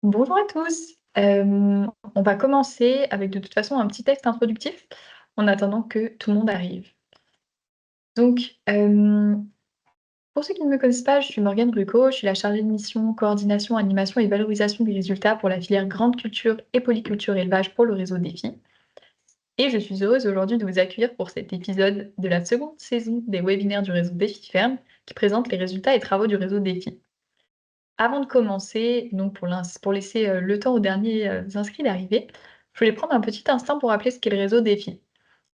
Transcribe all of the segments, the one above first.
Bonjour à tous. On va commencer avec de toute façon un petit texte introductif en attendant que tout le monde arrive. Donc, pour ceux qui ne me connaissent pas, je suis Morgane Brucco, je suis la chargée de mission, coordination, animation et valorisation des résultats pour la filière grande culture et polyculture élevage pour le réseau Défi. Et je suis heureuse aujourd'hui de vous accueillir pour cet épisode de la seconde saison des webinaires du réseau Défi Ferme qui présente les résultats et travaux du réseau Défi. Avant de commencer, donc pour laisser, le temps aux derniers, inscrits d'arriver, je voulais prendre un petit instant pour rappeler ce qu'est le réseau Défi.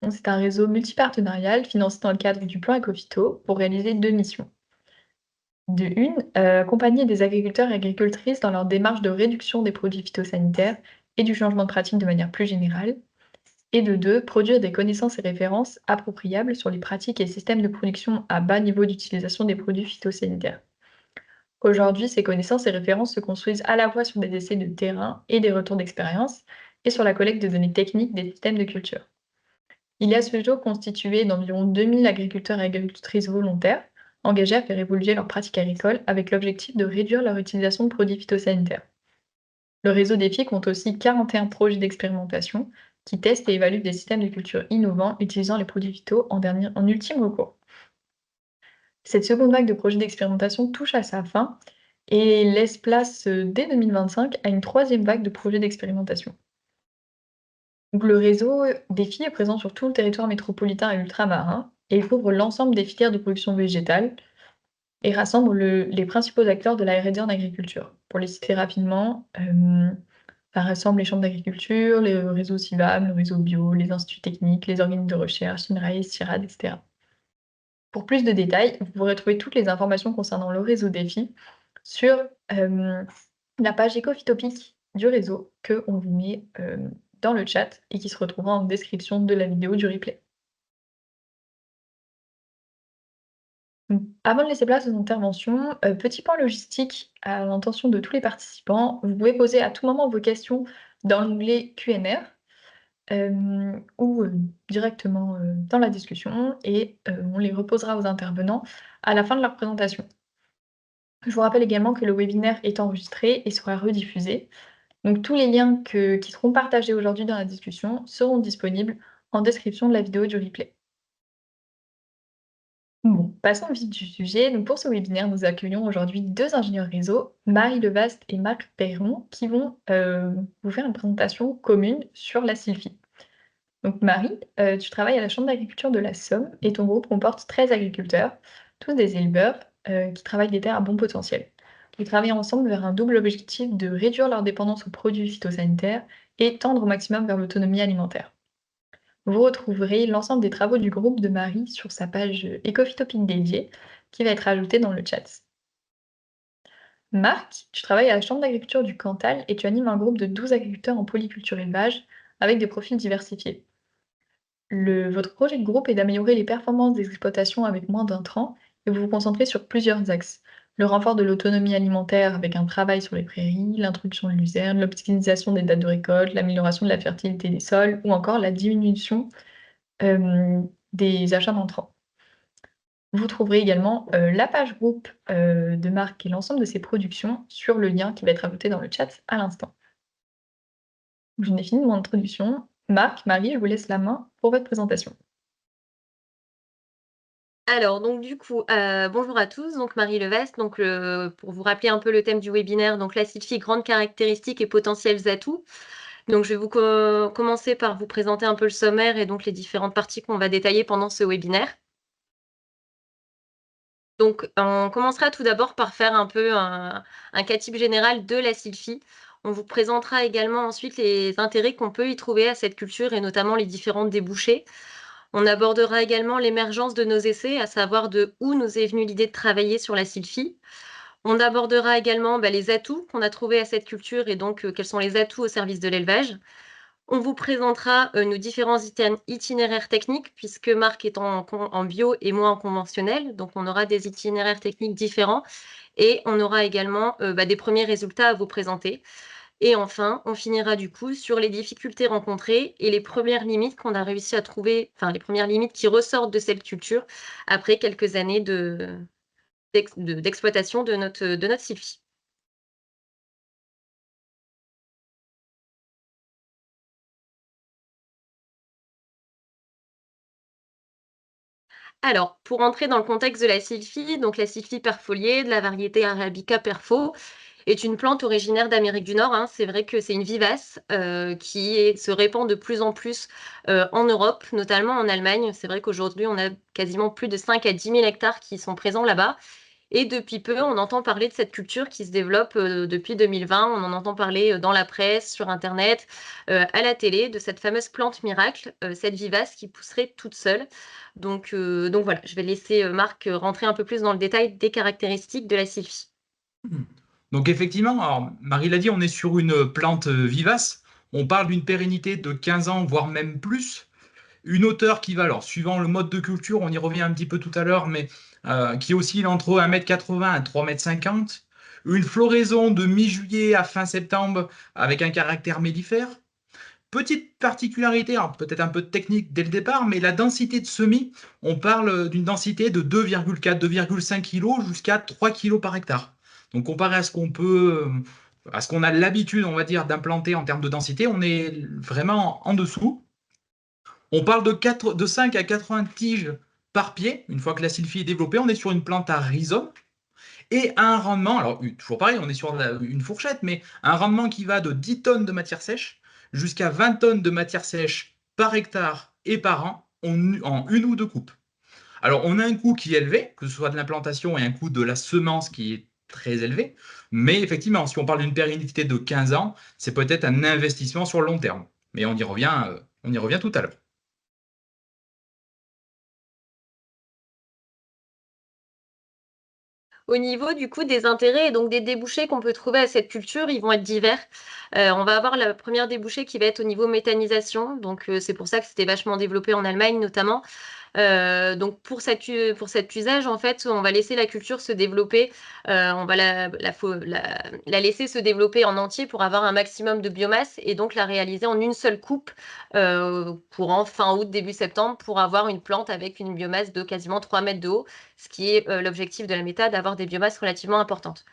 Donc c'est un réseau multipartenarial financé dans le cadre du plan Ecophyto pour réaliser 2 missions. De une, accompagner des agriculteurs et agricultrices dans leur démarche de réduction des produits phytosanitaires et du changement de pratique de manière plus générale. Et de 2, produire des connaissances et références appropriables sur les pratiques et systèmes de production à bas niveau d'utilisation des produits phytosanitaires. Aujourd'hui, ces connaissances et références se construisent à la fois sur des essais de terrain et des retours d'expérience, et sur la collecte de données techniques des systèmes de culture. Il y a à ce jour constitué d'environ 2000 agriculteurs et agricultrices volontaires, engagés à faire évoluer leurs pratiques agricoles avec l'objectif de réduire leur utilisation de produits phytosanitaires. Le réseau défi compte aussi 41 projets d'expérimentation qui testent et évaluent des systèmes de culture innovants utilisant les produits phyto en ultime recours. Cette seconde vague de projets d'expérimentation touche à sa fin et laisse place, dès 2025 à une troisième vague de projets d'expérimentation. Donc le réseau DEFI est présent sur tout le territoire métropolitain et ultramarin et il couvre l'ensemble des filières de production végétale et rassemble les principaux acteurs de la R&D en agriculture. Pour les citer rapidement, ça rassemble les chambres d'agriculture, le réseau CIVAM, le réseau bio, les instituts techniques, les organismes de recherche, INRAE, CIRAD, etc. Pour plus de détails, vous pourrez trouver toutes les informations concernant le réseau défi sur, la page Écophytopic du réseau qu'on vous met, dans le chat et qui se retrouvera en description de la vidéo du replay. Avant de laisser place aux interventions, petit point logistique à l'intention de tous les participants, vous pouvez poser à tout moment vos questions dans l'onglet Q&R, ou, directement, dans la discussion et on les reposera aux intervenants à la fin de leur présentation. Je vous rappelle également que le webinaire est enregistré et sera rediffusé. Donc tous les liens qui seront partagés aujourd'hui dans la discussion seront disponibles en description de la vidéo du replay. Bon, passons au vif du sujet. Donc pour ce webinaire, nous accueillons aujourd'hui deux ingénieurs réseau, Marie Levaste et Marc Perron, qui vont vous faire une présentation commune sur la Sylvie. Donc Marie, tu travailles à la Chambre d'agriculture de la Somme et ton groupe comporte 13 agriculteurs, tous des éleveurs, qui travaillent des terres à bon potentiel. Vous travaillez ensemble vers un double objectif de réduire leur dépendance aux produits phytosanitaires et tendre au maximum vers l'autonomie alimentaire. Vous retrouverez l'ensemble des travaux du groupe de Marie sur sa page, Ecophytopic dédiée, qui va être ajoutée dans le chat. Marc, tu travailles à la Chambre d'agriculture du Cantal et tu animes un groupe de 12 agriculteurs en polyculture élevage avec des profils diversifiés. Votre projet de groupe est d'améliorer les performances des exploitations avec moins d'intrants et vous vous concentrez sur plusieurs axes. Le renfort de l'autonomie alimentaire avec un travail sur les prairies, l'introduction de luzerne, l'optimisation des dates de récolte, l'amélioration de la fertilité des sols ou encore la diminution des achats d'entrants. Vous trouverez également la page groupe de Marc et l'ensemble de ses productions sur le lien qui va être ajouté dans le chat à l'instant. J'en ai fini de mon introduction. Marc, Marie, je vous laisse la main pour votre présentation. Alors donc du coup, bonjour à tous, donc Marie Levesque, donc pour vous rappeler un peu le thème du webinaire, donc la sylphie, grandes caractéristiques et potentiels atouts. Donc je vais commencer par vous présenter un peu le sommaire et donc les différentes parties qu'on va détailler pendant ce webinaire. Donc on commencera tout d'abord par faire un peu un cas type général de la sylphie. On vous présentera également ensuite les intérêts qu'on peut y trouver à cette culture et notamment les différents débouchés. On abordera également l'émergence de nos essais, à savoir de où nous est venue l'idée de travailler sur la sylphie. On abordera également les atouts qu'on a trouvés à cette culture et donc quels sont les atouts au service de l'élevage. On vous présentera nos différents itinéraires techniques, puisque Marc est en bio et moi en conventionnel. Donc, on aura des itinéraires techniques différents et on aura également des premiers résultats à vous présenter. Et enfin, on finira du coup sur les difficultés rencontrées et les premières limites qu'on a réussi à trouver, enfin les premières limites qui ressortent de cette culture après quelques années d'exploitation de notre sylvie. Alors, pour entrer dans le contexte de la sylphie, donc la sylphie perfoliée de la variété Arabica perfo est une plante originaire d'Amérique du Nord, hein. C'est vrai que c'est une vivace, se répand de plus en plus, en Europe, notamment en Allemagne. C'est vrai qu'aujourd'hui, on a quasiment plus de 5 à 10 000 hectares qui sont présents là-bas et depuis peu, on entend parler de cette culture qui se développe, depuis 2020. On en entend parler, dans la presse, sur internet, à la télé, de cette fameuse plante miracle, cette vivace qui pousserait toute seule. Donc voilà, je vais laisser, Marc, rentrer un peu plus dans le détail des caractéristiques de la sylphie. Donc effectivement, alors, Marie l'a dit, on est sur une plante vivace. On parle d'une pérennité de 15 ans, voire même plus. Une hauteur qui va, alors suivant le mode de culture, on y revient un petit peu tout à l'heure, mais qui oscille entre 1,80 m et 3,50 m. Une floraison de mi-juillet à fin septembre avec un caractère mellifère. Petite particularité, alors peut-être un peu technique dès le départ, mais la densité de semis, on parle d'une densité de 2,4-2,5 kg jusqu'à 3 kg par hectare. Donc comparé à ce qu'on peut, à ce qu'on a l'habitude, on va dire, d'implanter en termes de densité, on est vraiment en dessous. On parle de 5 à 80 tiges par pied. Une fois que la sylphie est développée, on est sur une plante à rhizome et un rendement, alors toujours pareil, on est sur une fourchette, mais un rendement qui va de 10 tonnes de matière sèche jusqu'à 20 tonnes de matière sèche par hectare et par an en une ou deux coupes. Alors on a un coût qui est élevé, que ce soit de l'implantation et un coût de la semence qui est très élevé, mais effectivement, si on parle d'une pérennité de 15 ans, c'est peut-être un investissement sur le long terme. Mais on y revient tout à l'heure. Au niveau du coup des intérêts et donc des débouchés qu'on peut trouver à cette culture, ils vont être divers. On va avoir la première débouchée qui va être au niveau méthanisation, donc c'est pour ça que c'était vachement développé en Allemagne notamment. Donc pour cet usage, en fait, on va laisser la culture se développer, on va la laisser se développer en entier pour avoir un maximum de biomasse et donc la réaliser en une seule coupe, courant fin août, début septembre, pour avoir une plante avec une biomasse de quasiment 3 mètres de haut, ce qui est, l'objectif de la méthode, d'avoir des biomasses relativement importantes.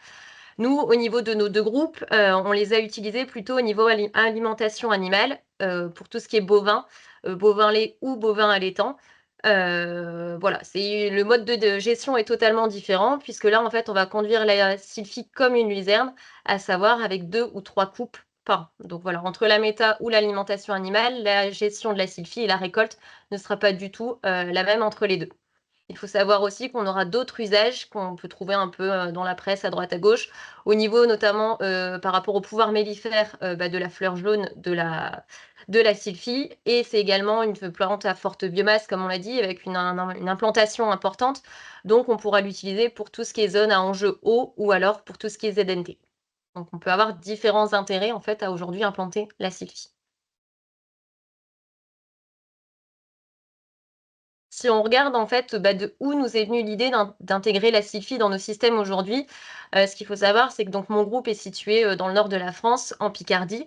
Nous, au niveau de nos 2 groupes, on les a utilisés plutôt au niveau alimentation animale, pour tout ce qui est bovin lait ou bovin allaitant. Voilà, c'est le mode de gestion est totalement différent puisque là, en fait, on va conduire la sylphie comme une luzerne, à savoir avec 2 ou 3 coupes par an. Donc voilà, entre la méta ou l'alimentation animale, la gestion de la sylphie et la récolte ne sera pas du tout, la même entre les 2. Il faut savoir aussi qu'on aura d'autres usages qu'on peut trouver un peu, dans la presse à droite à gauche, au niveau notamment, par rapport au pouvoir mellifère, de la fleur jaune de la sylphie et c'est également une plante à forte biomasse comme on l'a dit avec une implantation importante, donc on pourra l'utiliser pour tout ce qui est zone à enjeu haut ou alors pour tout ce qui est ZNT. Donc on peut avoir différents intérêts en fait à aujourd'hui implanter la sylphie. Si on regarde en fait, de où nous est venue l'idée d'intégrer la sylphie dans nos systèmes aujourd'hui, ce qu'il faut savoir, c'est que donc mon groupe est situé, dans le nord de la France, en Picardie,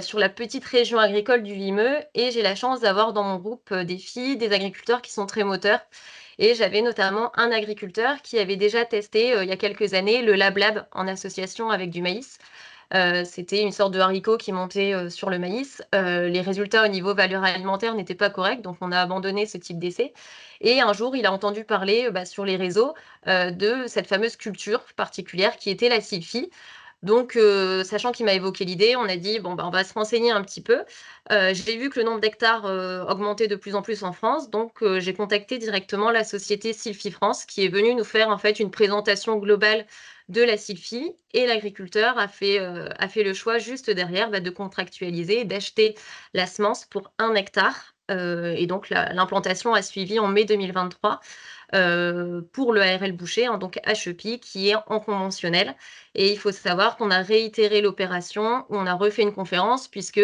sur la petite région agricole du Vimeux et j'ai la chance d'avoir dans mon groupe, des filles, des agriculteurs qui sont très moteurs et j'avais notamment un agriculteur qui avait déjà testé, il y a quelques années, le Lab Lab en association avec du maïs. C'était une sorte de haricot qui montait, sur le maïs. Les résultats au niveau valeur alimentaire n'étaient pas corrects, donc on a abandonné ce type d'essai et un jour, il a entendu parler, sur les réseaux, de cette fameuse culture particulière qui était la sylphie. Donc sachant qu'il m'a évoqué l'idée, on a dit: «Bon, on va se renseigner un petit peu». J'ai vu que le nombre d'hectares, augmentait de plus en plus en France, donc j'ai contacté directement la société Sylphie France qui est venue nous faire, en fait, une présentation globale de la sylphie et l'agriculteur a fait le choix juste derrière, de contractualiser et d'acheter la semence pour 1 hectare, et donc l'implantation a suivi en mai 2023, pour le ARL Boucher, hein, donc HEPI qui est en conventionnel et il faut savoir qu'on a réitéré l'opération, on a refait une conférence puisque,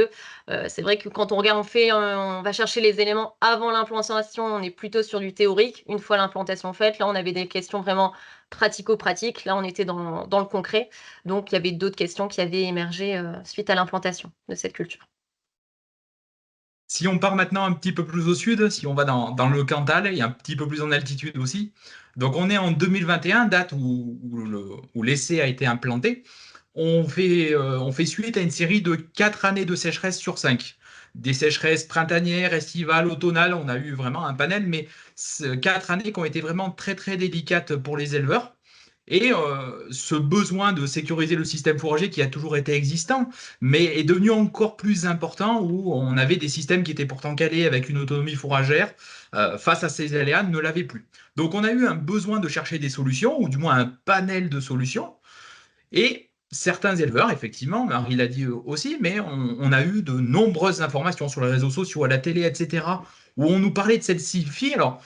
c'est vrai que quand on regarde, on va chercher les éléments avant l'implantation, on est plutôt sur du théorique. Une fois l'implantation faite, là, on avait des questions vraiment pratico-pratiques. Là, on était dans le concret. Donc il y avait d'autres questions qui avaient émergé, suite à l'implantation de cette culture. Si on part maintenant un petit peu plus au sud, si on va dans le Cantal et un petit peu plus en altitude aussi, donc on est en 2021, date où l'essai a été implanté, on fait suite à une série de 4 années de sécheresse sur 5. des sécheresses printanières, estivales, automnales. On a eu vraiment un panel, mais 4 années qui ont été vraiment très, très délicates pour les éleveurs. Et ce besoin de sécuriser le système fourrager qui a toujours été existant, mais est devenu encore plus important où on avait des systèmes qui étaient pourtant calés avec une autonomie fourragère, face à ces aléas, ne l'avaient plus. Donc on a eu un besoin de chercher des solutions, ou du moins un panel de solutions, et certains éleveurs, effectivement, Marie l'a dit aussi, mais on a eu de nombreuses informations sur les réseaux sociaux, à la télé, etc., où on nous parlait de cette sylphie, alors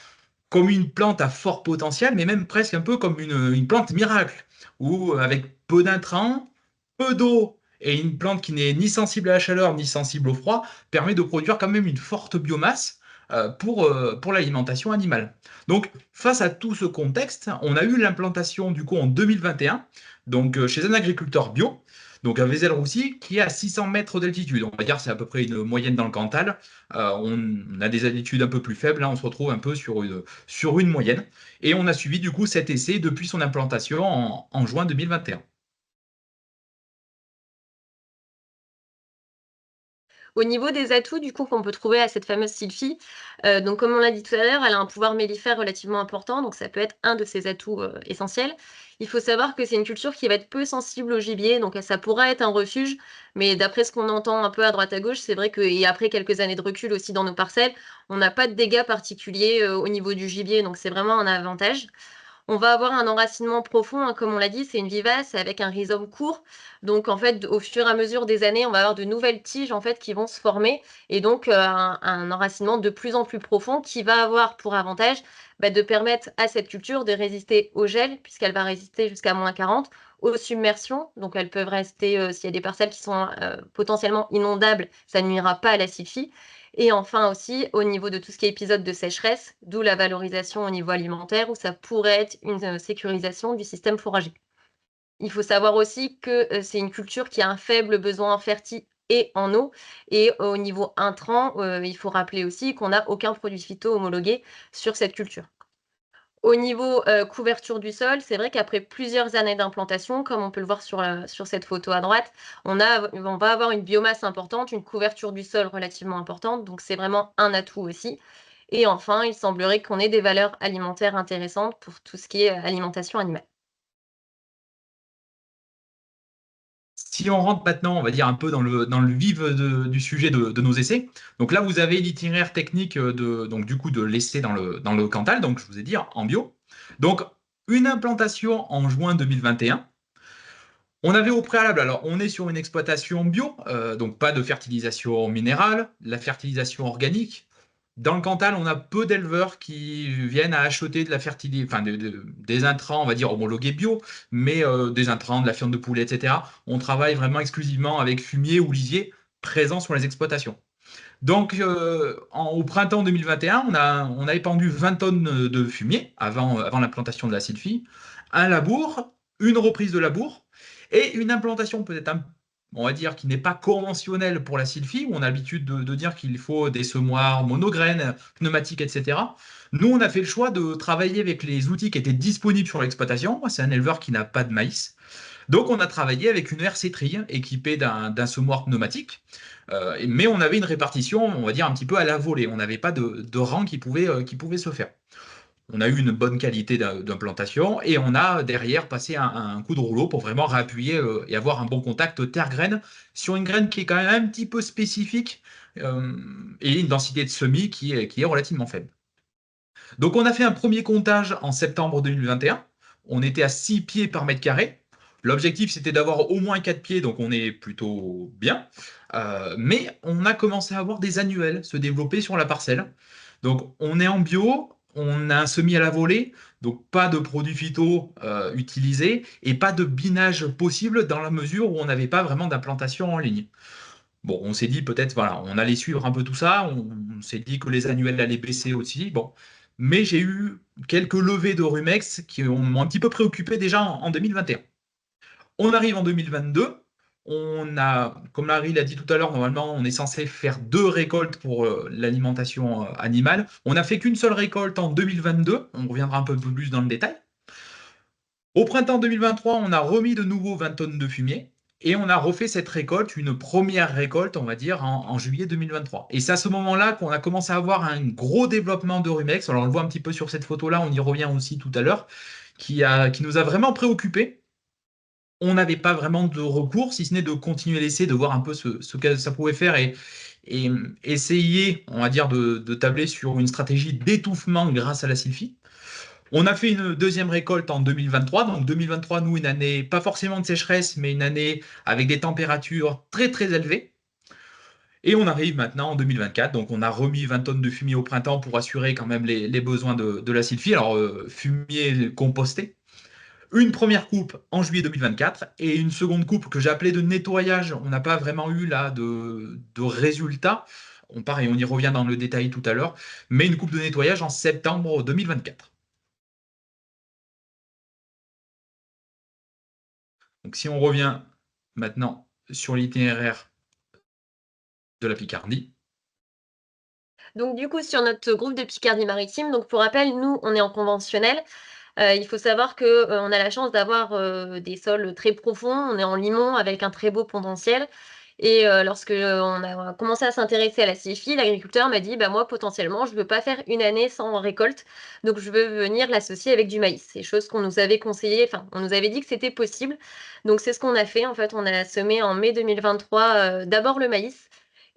comme une plante à fort potentiel, mais même presque un peu comme une plante miracle, où avec peu d'intrants, peu d'eau, et une plante qui n'est ni sensible à la chaleur, ni sensible au froid, permet de produire quand même une forte biomasse pour l'alimentation animale. Donc, face à tout ce contexte, on a eu l'implantation du coup en 2021, donc chez un agriculteur bio, donc à Vézelles-Roussy, qui est à 600 mètres d'altitude. On va dire c'est à peu près une moyenne dans le Cantal. On a des altitudes un peu plus faibles, là on se retrouve un peu sur une moyenne. Et on a suivi du coup cet essai depuis son implantation en juin 2021. Au niveau des atouts, du coup, qu'on peut trouver à cette fameuse sylphie, donc comme on l'a dit tout à l'heure, elle a un pouvoir mellifère relativement important, donc ça peut être un de ses atouts, essentiels. Il faut savoir que c'est une culture qui va être peu sensible au gibier, donc ça pourra être un refuge, mais d'après ce qu'on entend un peu à droite à gauche, c'est vrai que et après quelques années de recul aussi dans nos parcelles, on n'a pas de dégâts particuliers, au niveau du gibier, donc c'est vraiment un avantage. On va avoir un enracinement profond, hein, comme on l'a dit, c'est une vivace avec un rhizome court. Donc en fait, au fur et à mesure des années, on va avoir de nouvelles tiges en fait qui vont se former et donc un enracinement de plus en plus profond qui va avoir pour avantage, de permettre à cette culture de résister au gel puisqu'elle va résister jusqu'à -40, aux submersions, donc elles peuvent rester, s'il y a des parcelles qui sont, potentiellement inondables, ça nuira pas à la sylphie et enfin aussi, au niveau de tout ce qui est épisode de sécheresse, d'où la valorisation au niveau alimentaire, où ça pourrait être une, sécurisation du système fourrager. Il faut savoir aussi que, c'est une culture qui a un faible besoin en ferti et en eau et au niveau intrant, il faut rappeler aussi qu'on n'a aucun produit phyto homologué sur cette culture. Au niveau, couverture du sol, c'est vrai qu'après plusieurs années d'implantation, comme on peut le voir sur cette photo à droite, on va avoir une biomasse importante, une couverture du sol relativement importante, donc c'est vraiment un atout aussi et enfin, il semblerait qu'on ait des valeurs alimentaires intéressantes pour tout ce qui est, alimentation animale. Si on rentre maintenant, on va dire un peu dans le vif du sujet de nos essais. Donc là, vous avez l'itinéraire technique donc du coup de l'essai dans le Cantal, donc je vous ai dit en bio. Donc une implantation en juin 2021. On avait au préalable, alors on est sur une exploitation bio, donc pas de fertilisation minérale, la fertilisation organique. Dans le Cantal, on a peu d'éleveurs qui viennent à acheter de la fertilisation, enfin des intrants, on va dire homologués bio, mais des intrants, de la fiente de poulet, etc. On travaille vraiment exclusivement avec fumier ou lisier présents sur les exploitations. Donc, au printemps 2021, on a épandu 20 tonnes de fumier avant l'implantation de la sylphie, un labour, une reprise de labour et une implantation peut-être, on va dire, qui n'est pas conventionnelle pour la sylphie, où on a l'habitude de dire qu'il faut des semoirs monograines, pneumatiques, etc. Nous, on a fait le choix de travailler avec les outils qui étaient disponibles sur l'exploitation. Moi, c'est un éleveur qui n'a pas de maïs. Donc, on a travaillé avec une RC Trille équipée d'un semoir pneumatique, mais on avait une répartition, on va dire, un petit peu à la volée. On n'avait pas de rang qui pouvait se faire. On a eu une bonne qualité d'implantation et on a derrière passé un coup de rouleau pour vraiment réappuyer et avoir un bon contact terre-graine sur une graine qui est quand même un petit peu spécifique et une densité de semis qui est relativement faible. Donc on a fait un premier comptage en septembre 2021. On était à 6 pieds par mètre carré. L'objectif, c'était d'avoir au moins 4 pieds, donc on est plutôt bien. Mais on a commencé à avoir des annuelles se développer sur la parcelle. Donc on est en bio, on a un semis à la volée, donc pas de produits phyto utilisés et pas de binage possible dans la mesure où on n'avait pas vraiment d'implantation en ligne. Bon, on s'est dit peut-être, voilà, on allait suivre un peu tout ça, on s'est dit que les annuels allaient baisser aussi, bon. Mais j'ai eu quelques levées de Rumex qui m'ont un petit peu préoccupé déjà en 2021. On arrive en 2022, on a, comme Larry l'a dit tout à l'heure, normalement on est censé faire 2 récoltes pour l'alimentation animale. On n'a fait qu'une seule récolte en 2022, on reviendra un peu plus dans le détail. Au printemps 2023, on a remis de nouveau 20 tonnes de fumier. Et on a refait cette récolte, une première récolte, on va dire, en juillet 2023. Et c'est à ce moment-là qu'on a commencé à avoir un gros développement de Rumex. Alors on le voit un petit peu sur cette photo-là, on y revient aussi tout à l'heure, qui nous a vraiment préoccupés. On n'avait pas vraiment de recours, si ce n'est de continuer l'essai, de voir un peu ce que ça pouvait faire et essayer, on va dire, de tabler sur une stratégie d'étouffement grâce à la sylphie. On a fait une deuxième récolte en 2023. Donc 2023, nous, une année pas forcément de sécheresse, mais une année avec des températures très très élevées. Et on arrive maintenant en 2024. Donc on a remis 20 tonnes de fumier au printemps pour assurer quand même les besoins de la sylphie. Alors fumier composté. Une première coupe en juillet 2024 et une seconde coupe que j'ai appelée de nettoyage. On n'a pas vraiment eu là de résultats. Pareil, on y revient dans le détail tout à l'heure, mais une coupe de nettoyage en septembre 2024. Donc si on revient maintenant sur l'itinéraire de la Picardie. Donc du coup, sur notre groupe de Picardie-Maritime, donc pour rappel, nous, on est en conventionnel. Il faut savoir que, on a la chance d'avoir, des sols très profonds. On est en limon avec un très beau potentiel et lorsque, on a commencé à s'intéresser à la sylphie, l'agriculteur m'a dit: «Bah, moi, potentiellement, je veux pas faire une année sans récolte, donc je veux venir l'associer avec du maïs». C'est chose qu'on nous avait conseillé, enfin, on nous avait dit que c'était possible, donc c'est ce qu'on a fait. En fait, on a semé en mai 2023, d'abord le maïs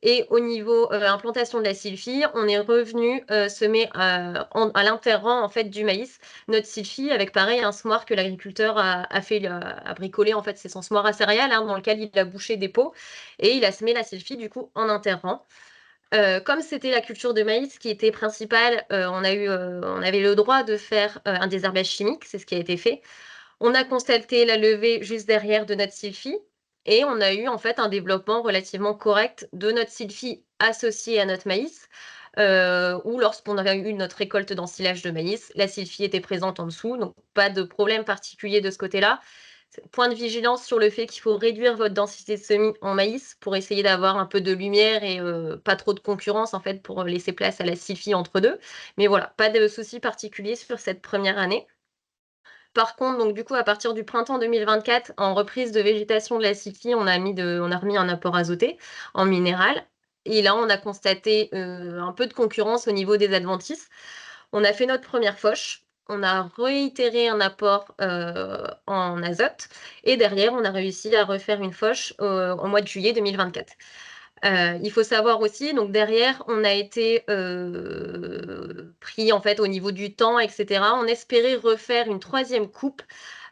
et au niveau, implantation de la sylphie, on est revenu, semer, à l'inter-rang, en fait, du maïs, notre sylphie avec pareil un semoir que l'agriculteur a fait a bricolé en fait, c'est son semoir à céréales, hein, dans lequel il a bouché des pots et il a semé la sylphie du coup en interrang. Comme c'était la culture de maïs qui était principale, on avait le droit de faire, un désherbage chimique, c'est ce qui a été fait. On a constaté la levée juste derrière de notre sylphie et on a eu en fait un développement relativement correct de notre sylphie associée à notre maïs, où lorsqu'on avait eu notre récolte d'ensilage de maïs, la sylphie était présente en dessous, donc pas de problème particulier de ce côté-là. Point de vigilance sur le fait qu'il faut réduire votre densité de semis en maïs pour essayer d'avoir un peu de lumière et pas trop de concurrence en fait pour laisser place à la sylphie entre 2. Mais voilà, pas de souci particulier sur cette première année. Par contre, donc du coup, à partir du printemps 2024, en reprise de végétation de la sylphie, on a remis un apport azoté en minéral et là, on a constaté, un peu de concurrence au niveau des adventices. On a fait notre première fauche, on a réitéré un apport, en azote et derrière, on a réussi à refaire une fauche, au mois de juillet 2024. Il faut savoir aussi, donc derrière, on a été, pris en fait au niveau du temps et cetera. On espérait refaire une troisième coupe,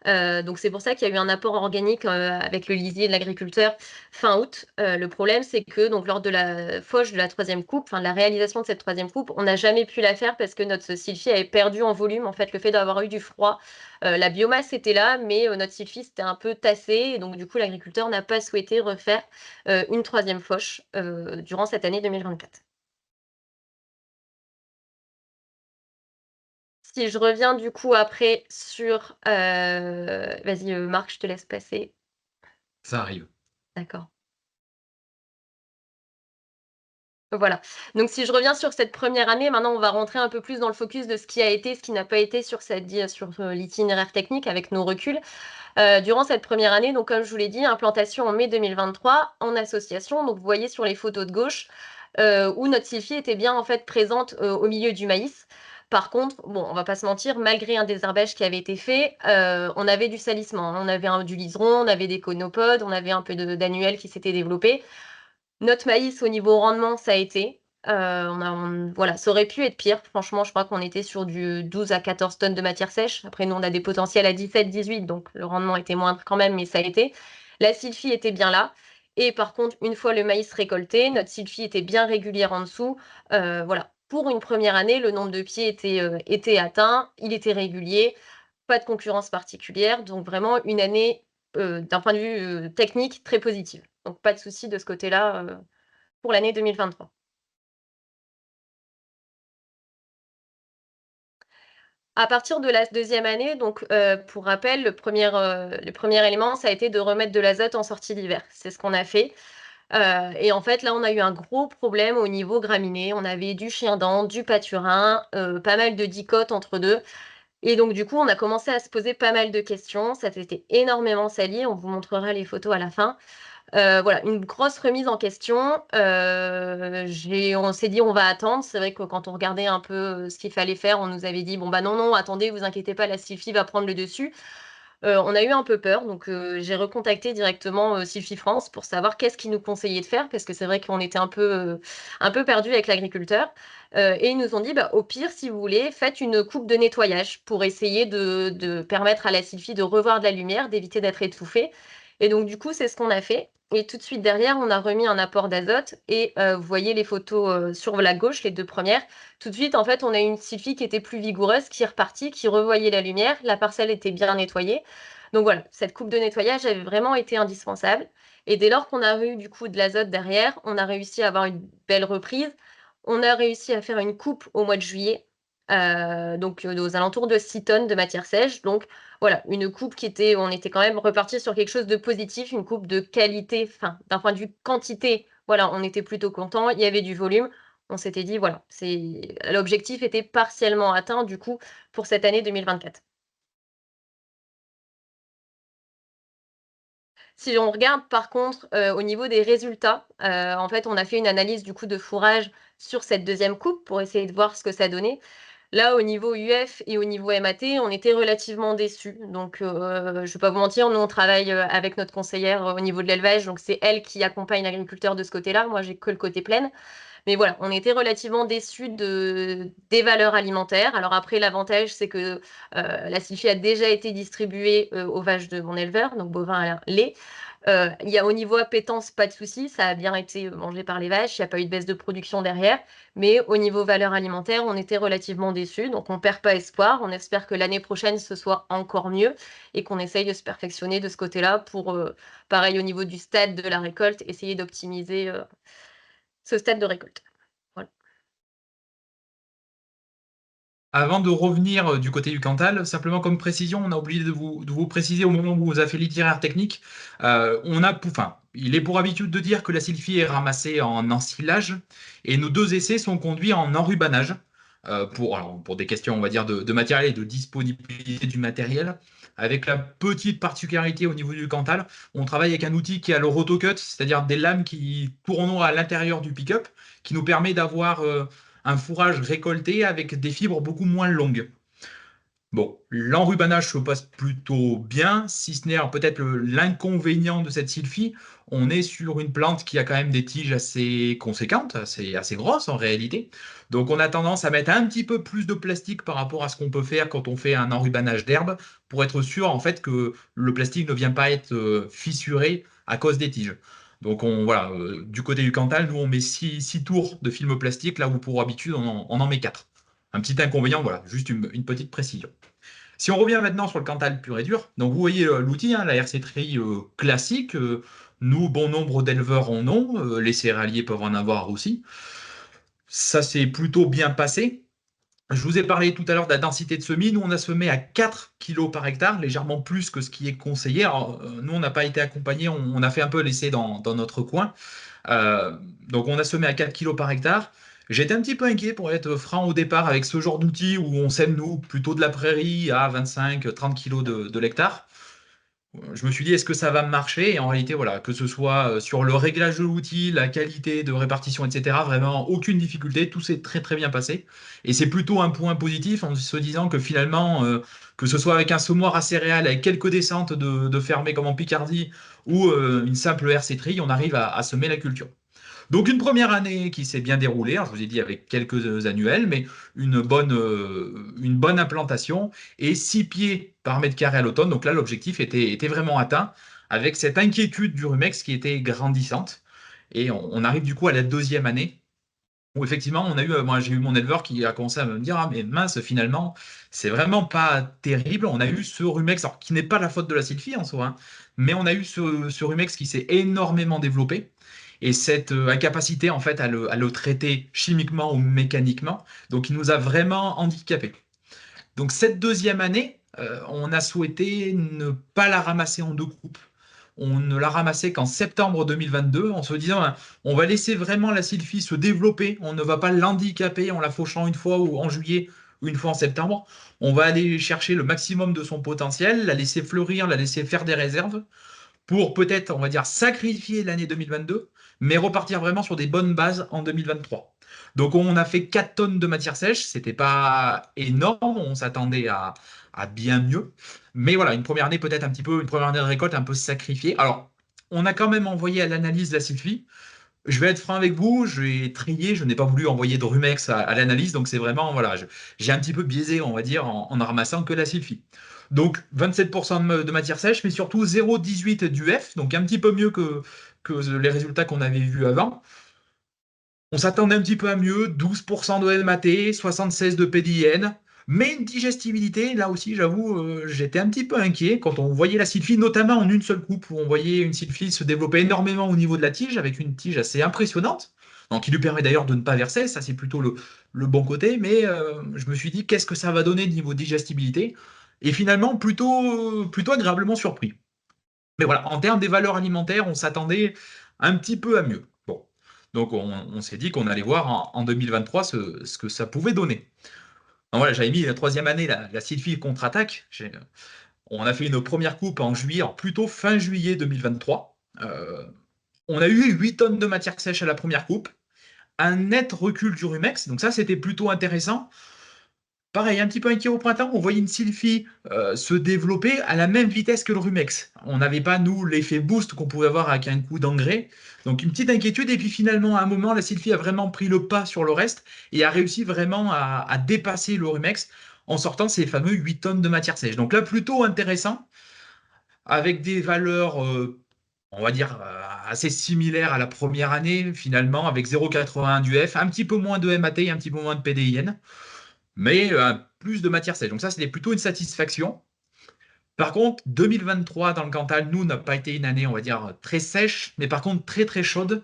donc c'est pour ça qu'il y a eu un apport organique, avec le lisier de l'agriculteur fin août. Le problème, c'est que donc lors de la fauche de la troisième coupe, enfin de la réalisation de cette troisième coupe, on n'a jamais pu la faire parce que notre sylphie avait perdu en volume. En fait, le fait d'avoir eu du froid, la biomasse était là, mais notre sylphie s'était un peu tassée et donc du coup, l'agriculteur n'a pas souhaité refaire, une troisième fauche, durant cette année 2024. Si je reviens du coup après sur, vas-y, Marc, je te laisse passer. Ça arrive. D'accord. Voilà. Donc si je reviens sur cette première année, maintenant on va rentrer un peu plus dans le focus de ce qui a été, ce qui n'a pas été sur l'itinéraire technique avec nos reculs. Durant cette première année, donc comme je vous l'ai dit, implantation en mai 2023 en association. Donc vous voyez sur les photos de gauche, où notre sylphie était bien en fait présente, au milieu du maïs. Par contre, bon, on va pas se mentir, malgré un désherbage qui avait été fait, on avait du salissement, hein. On avait du liseron, on avait des conopodes, on avait un peu d'annuel qui s'était développé. Notre maïs au niveau rendement, ça a été. Voilà, ça aurait pu être pire. Franchement, je crois qu'on était sur du 12 à 14 tonnes de matière sèche. Après, nous, on a des potentiels à 17-18, donc le rendement était moindre quand même, mais ça a été. La sylphie était bien là. Et par contre, une fois le maïs récolté, notre sylphie était bien régulière en dessous. Voilà. Pour une première année, le nombre de pieds était atteint, il était régulier, pas de concurrence particulière. Donc vraiment une année, d'un point de vue, technique, très positive. Donc pas de souci de ce côté-là, pour l'année 2023. À partir de la deuxième année, donc, pour rappel, le premier élément, ça a été de remettre de l'azote en sortie d'hiver. C'est ce qu'on a fait, et en fait, là, on a eu un gros problème au niveau graminées. On avait du chien-dent, du pâturin, pas mal de dicotes entre 2. Et donc, du coup, on a commencé à se poser pas mal de questions. Ça s'était énormément sali. On vous montrera les photos à la fin. Voilà, une grosse remise en question. On s'est dit, on va attendre. C'est vrai que quand on regardait un peu ce qu'il fallait faire, on nous avait dit, bon, bah non, non, attendez, vous inquiétez pas, la Sylphie va prendre le dessus. On a eu un peu peur, donc j'ai recontacté directement Sylphie France pour savoir qu'est-ce qu'ils nous conseillaient de faire, parce que c'est vrai qu'on était un peu perdu avec l'agriculteur. Et ils nous ont dit, bah, au pire, si vous voulez, faites une coupe de nettoyage pour essayer de permettre à la Sylphie de revoir de la lumière, d'éviter d'être étouffée. Et donc, du coup, c'est ce qu'on a fait. Et tout de suite derrière, on a remis un apport d'azote. Et vous voyez les photos sur la gauche, les deux premières. Tout de suite, en fait, on a une Sylphie qui était plus vigoureuse, qui est repartie, qui revoyait la lumière. La parcelle était bien nettoyée. Donc voilà, cette coupe de nettoyage avait vraiment été indispensable. Et dès lors qu'on a eu du coup de l'azote derrière, on a réussi à avoir une belle reprise. On a réussi à faire une coupe au mois de juillet, donc aux alentours de 6 tonnes de matière sèche. Donc voilà, une coupe on était quand même reparti sur quelque chose de positif, une coupe de qualité, enfin d'un point de vue quantité, voilà, on était plutôt content, il y avait du volume. On s'était dit, voilà, l'objectif était partiellement atteint du coup pour cette année 2024. Si on regarde par contre, au niveau des résultats, en fait, on a fait une analyse du coup de fourrage sur cette deuxième coupe pour essayer de voir ce que ça donnait. Là, au niveau UF et au niveau MAT, on était relativement déçus. Donc, je vais pas vous mentir, nous, on travaille, avec notre conseillère, au niveau de l'élevage, donc c'est elle qui accompagne l'agriculteur de ce côté-là. Moi, j'ai que le côté plaine. Mais voilà, on était relativement déçus des valeurs alimentaires. Alors après, l'avantage, c'est que la Sylphie a déjà été distribuée aux vaches de mon éleveur, donc bovin à lait. Il y a au niveau appétence, pas de souci, ça a bien été mangé par les vaches, il n'y a pas eu de baisse de production derrière. Mais au niveau valeur alimentaire, on était relativement déçus. Donc on ne perd pas espoir. On espère que l'année prochaine, ce soit encore mieux et qu'on essaye de se perfectionner de ce côté-là pour, pareil, au niveau du stade de la récolte, essayer d'optimiser ce stade de récolte. Voilà. Avant de revenir du côté du Cantal, simplement comme précision, on a oublié de vous préciser au moment où on vous a fait l'itinéraire technique, enfin, il est pour habitude de dire que la sylphie est ramassée en ensilage et nos deux essais sont conduits en enrubanage pour des questions, on va dire, de matériel et de disponibilité du matériel. Avec la petite particularité au niveau du Cantal, on travaille avec un outil qui a le rotocut, c'est-à-dire des lames qui tournent à l'intérieur du pick-up, qui nous permet d'avoir un fourrage récolté avec des fibres beaucoup moins longues. Bon, l'enrubanage se passe plutôt bien, si ce n'est peut-être l'inconvénient de cette sylphie. On est sur une plante qui a quand même des tiges assez conséquentes, assez grosses en réalité. Donc on a tendance à mettre un petit peu plus de plastique par rapport à ce qu'on peut faire quand on fait un enrubanage d'herbe, pour être sûr en fait que le plastique ne vient pas être fissuré à cause des tiges. Donc voilà, du côté du Cantal, nous on met 6 tours de film plastique, là où pour habitude on en met 4. Un petit inconvénient, voilà, juste une petite précision. Si on revient maintenant sur le Cantal pur et dur, donc vous voyez l'outil, hein, la RC-Tri classique, nous, bon nombre d'éleveurs en ont, les céréaliers peuvent en avoir aussi. Ça s'est plutôt bien passé. Je vous ai parlé tout à l'heure de la densité de semis. Nous, on a semé à 4 kilos par hectare, légèrement plus que ce qui est conseillé. Alors, nous, on n'a pas été accompagnés, on a fait un peu l'essai dans notre coin. Donc on a semé à 4 kilos par hectare. J'étais un petit peu inquiet pour être franc au départ avec ce genre d'outil où on sème nous plutôt de la prairie à 25-30 kilos de l'hectare. Je me suis dit, est-ce que ça va marcher? Et en réalité, voilà, que ce soit sur le réglage de l'outil, la qualité de répartition, etc., vraiment aucune difficulté, tout s'est très très bien passé. Et c'est plutôt un point positif en se disant que finalement, que ce soit avec un semoir à céréales, avec quelques descentes de fermé comme en Picardie, ou une simple RC Tri, on arrive à semer la culture. Donc une première année qui s'est bien déroulée, alors je vous ai dit avec quelques annuels, mais une bonne implantation et 6 pieds par mètre carré à l'automne. Donc là, l'objectif était vraiment atteint avec cette inquiétude du rumex qui était grandissante. Et on arrive du coup à la deuxième année où effectivement, moi j'ai eu mon éleveur qui a commencé à me dire, ah mais mince, finalement, c'est vraiment pas terrible. On a eu ce rumex, alors qui n'est pas la faute de la sylphie en soi, hein, mais on a eu ce rumex qui s'est énormément développé. Et cette incapacité en fait à le traiter chimiquement ou mécaniquement, donc il nous a vraiment handicapés. Donc cette deuxième année, on a souhaité ne pas la ramasser en deux coupes. On ne l'a ramassée qu'en septembre 2022 en se disant hein, on va laisser vraiment la sylphie se développer, on ne va pas l'handicaper en la fauchant une fois ou en juillet une fois en septembre, on va aller chercher le maximum de son potentiel, la laisser fleurir, la laisser faire des réserves, pour peut-être, on va dire, sacrifier l'année 2022, mais repartir vraiment sur des bonnes bases en 2023. Donc on a fait 4 tonnes de matière sèche, c'était pas énorme, on s'attendait à bien mieux. Mais voilà, une première année peut-être un petit peu, une première année de récolte un peu sacrifiée. Alors, on a quand même envoyé à l'analyse la sylvie. Je vais être franc avec vous, j'ai trié, je n'ai pas voulu envoyer de Rumex à l'analyse, donc c'est vraiment, voilà, j'ai un petit peu biaisé, on va dire, en ne ramassant que la sylvie. Donc 27% de matière sèche, mais surtout 0,18 d'UF, donc un petit peu mieux que les résultats qu'on avait vus avant. On s'attendait un petit peu à mieux, 12% de MAT, 76 de PDIN, mais une digestibilité, là aussi, j'avoue, j'étais un petit peu inquiet quand on voyait la sylvie, notamment en une seule coupe, où on voyait une sylvie se développer énormément au niveau de la tige, avec une tige assez impressionnante, donc qui lui permet d'ailleurs de ne pas verser, ça c'est plutôt le bon côté, mais je me suis dit, qu'est-ce que ça va donner niveau digestibilité? Et finalement, plutôt agréablement surpris. Mais voilà, en termes des valeurs alimentaires, on s'attendait un petit peu à mieux. Bon, donc on s'est dit qu'on allait voir en 2023 ce que ça pouvait donner. Donc voilà, j'avais mis la troisième année, la Sylphie contre-attaque. On a fait une première coupe en juillet, alors plutôt fin juillet 2023. On a eu 8 tonnes de matière sèche à la première coupe, un net recul du rumex, donc ça c'était plutôt intéressant. Pareil, un petit peu inquiet au printemps, on voyait une sylphie se développer à la même vitesse que le rumex. On n'avait pas, nous, l'effet boost qu'on pouvait avoir avec un coup d'engrais. Donc une petite inquiétude, et puis finalement, à un moment, la sylphie a vraiment pris le pas sur le reste et a réussi vraiment à dépasser le rumex en sortant ces fameux 8 tonnes de matière sèche. Donc là, plutôt intéressant, avec des valeurs, on va dire, assez similaires à la première année, finalement, avec 0,81 d'UF, un petit peu moins de MAT, un petit peu moins de PDIN, mais plus de matière sèche. Donc ça, c'était plutôt une satisfaction. Par contre, 2023 dans le Cantal, nous, n'a pas été une année, on va dire, très sèche, mais par contre très très chaude,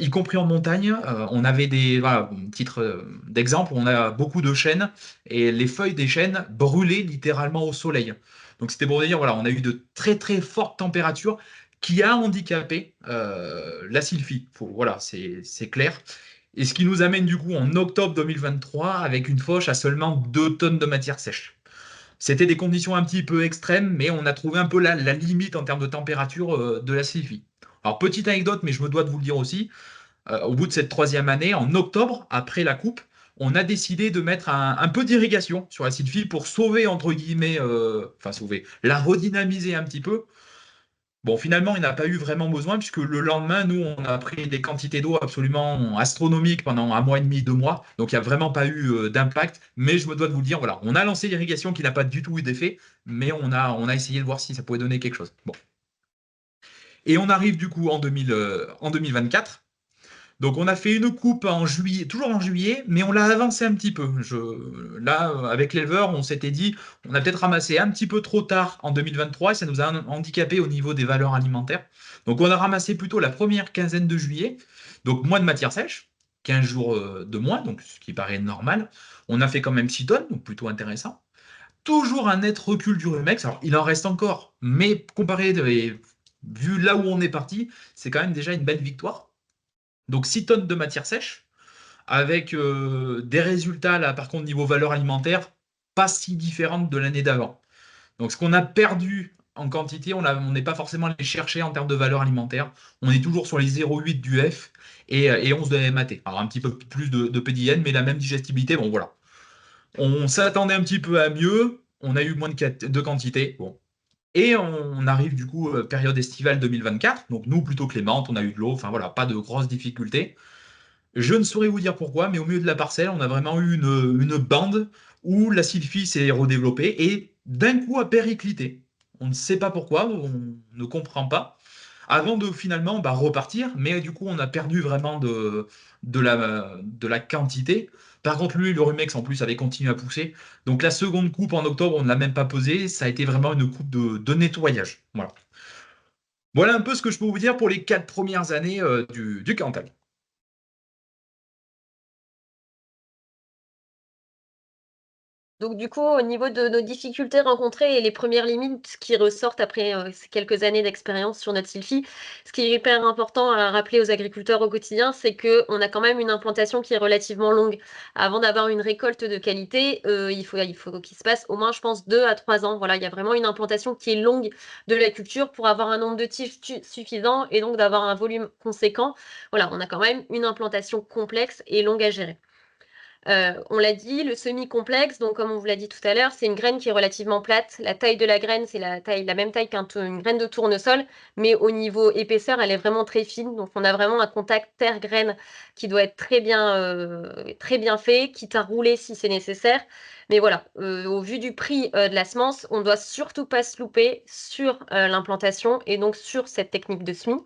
y compris en montagne. On avait des, voilà, titre d'exemple, on a beaucoup de chênes et les feuilles des chênes brûlaient littéralement au soleil. Donc c'était pour dire, voilà, on a eu de très très fortes températures qui a handicapé la sylphie. Voilà, c'est clair. Et ce qui nous amène du coup en octobre 2023 avec une fauche à seulement 2 tonnes de matière sèche. C'était des conditions un petit peu extrêmes, mais on a trouvé un peu la limite en termes de température de la sylvie. Alors, petite anecdote, mais je me dois de vous le dire aussi, au bout de cette troisième année, en octobre, après la coupe, on a décidé de mettre un peu d'irrigation sur la sylvie pour sauver, entre guillemets, enfin sauver, la redynamiser un petit peu. Bon, finalement, il n'a pas eu vraiment besoin, puisque le lendemain, nous, on a pris des quantités d'eau absolument astronomiques pendant un mois et demi, 2 mois. Donc, il n'y a vraiment pas eu d'impact. Mais je me dois de vous le dire, voilà, on a lancé l'irrigation qui n'a pas du tout eu d'effet, mais on a essayé de voir si ça pouvait donner quelque chose. Bon. Et on arrive du coup en 2024. Donc on a fait une coupe en juillet, toujours en juillet, mais on l'a avancé un petit peu. Là, avec l'éleveur, on s'était dit, on a peut-être ramassé un petit peu trop tard en 2023 et ça nous a handicapé au niveau des valeurs alimentaires. Donc on a ramassé plutôt la première quinzaine de juillet, donc moins de matière sèche, 15 jours de moins, donc ce qui paraît normal. On a fait quand même 6 tonnes, donc plutôt intéressant. Toujours un net recul du Rumex, alors il en reste encore, mais vu là où on est parti, c'est quand même déjà une belle victoire. Donc 6 tonnes de matière sèche, avec des résultats, là, par contre, niveau valeur alimentaire, pas si différentes de l'année d'avant. Donc ce qu'on a perdu en quantité, on n'est pas forcément allé chercher en termes de valeur alimentaire. On est toujours sur les 0,8 du F et 11 de MAT. Alors un petit peu plus de PDN, mais la même digestibilité. Bon, voilà. On s'attendait un petit peu à mieux. On a eu moins de quantité. Bon. Et on arrive du coup, période estivale 2024. Donc nous, plutôt clémente, on a eu de l'eau. Enfin voilà, pas de grosses difficultés. Je ne saurais vous dire pourquoi, mais au milieu de la parcelle, on a vraiment eu une bande où la sylphie s'est redéveloppée et d'un coup a périclité. On ne sait pas pourquoi, on ne comprend pas, avant de finalement repartir, mais du coup on a perdu vraiment de la quantité. Par contre, lui, le Rumex en plus avait continué à pousser. Donc la seconde coupe en octobre, on ne l'a même pas posée, ça a été vraiment une coupe de nettoyage. Voilà. Voilà un peu ce que je peux vous dire pour les 4 premières années du Cantal. Donc du coup, au niveau de nos difficultés rencontrées et les premières limites qui ressortent après, ces quelques années d'expérience sur notre Sylphy, ce qui est hyper important à rappeler aux agriculteurs au quotidien, c'est qu'on a quand même une implantation qui est relativement longue. Avant d'avoir une récolte de qualité, il faut qu'il se passe au moins, je pense, 2 à 3 ans. Voilà, il y a vraiment une implantation qui est longue de la culture pour avoir un nombre de tiges suffisant et donc d'avoir un volume conséquent. Voilà, on a quand même une implantation complexe et longue à gérer. On l'a dit, le semi-complexe, donc comme on vous l'a dit tout à l'heure, c'est une graine qui est relativement plate. La taille de la graine, c'est la même taille qu'une graine de tournesol, mais au niveau épaisseur, elle est vraiment très fine. Donc on a vraiment un contact terre-graine qui doit être très bien fait, quitte à rouler si c'est nécessaire. Mais voilà, au vu du prix de la semence, on ne doit surtout pas se louper sur l'implantation et donc sur cette technique de semis.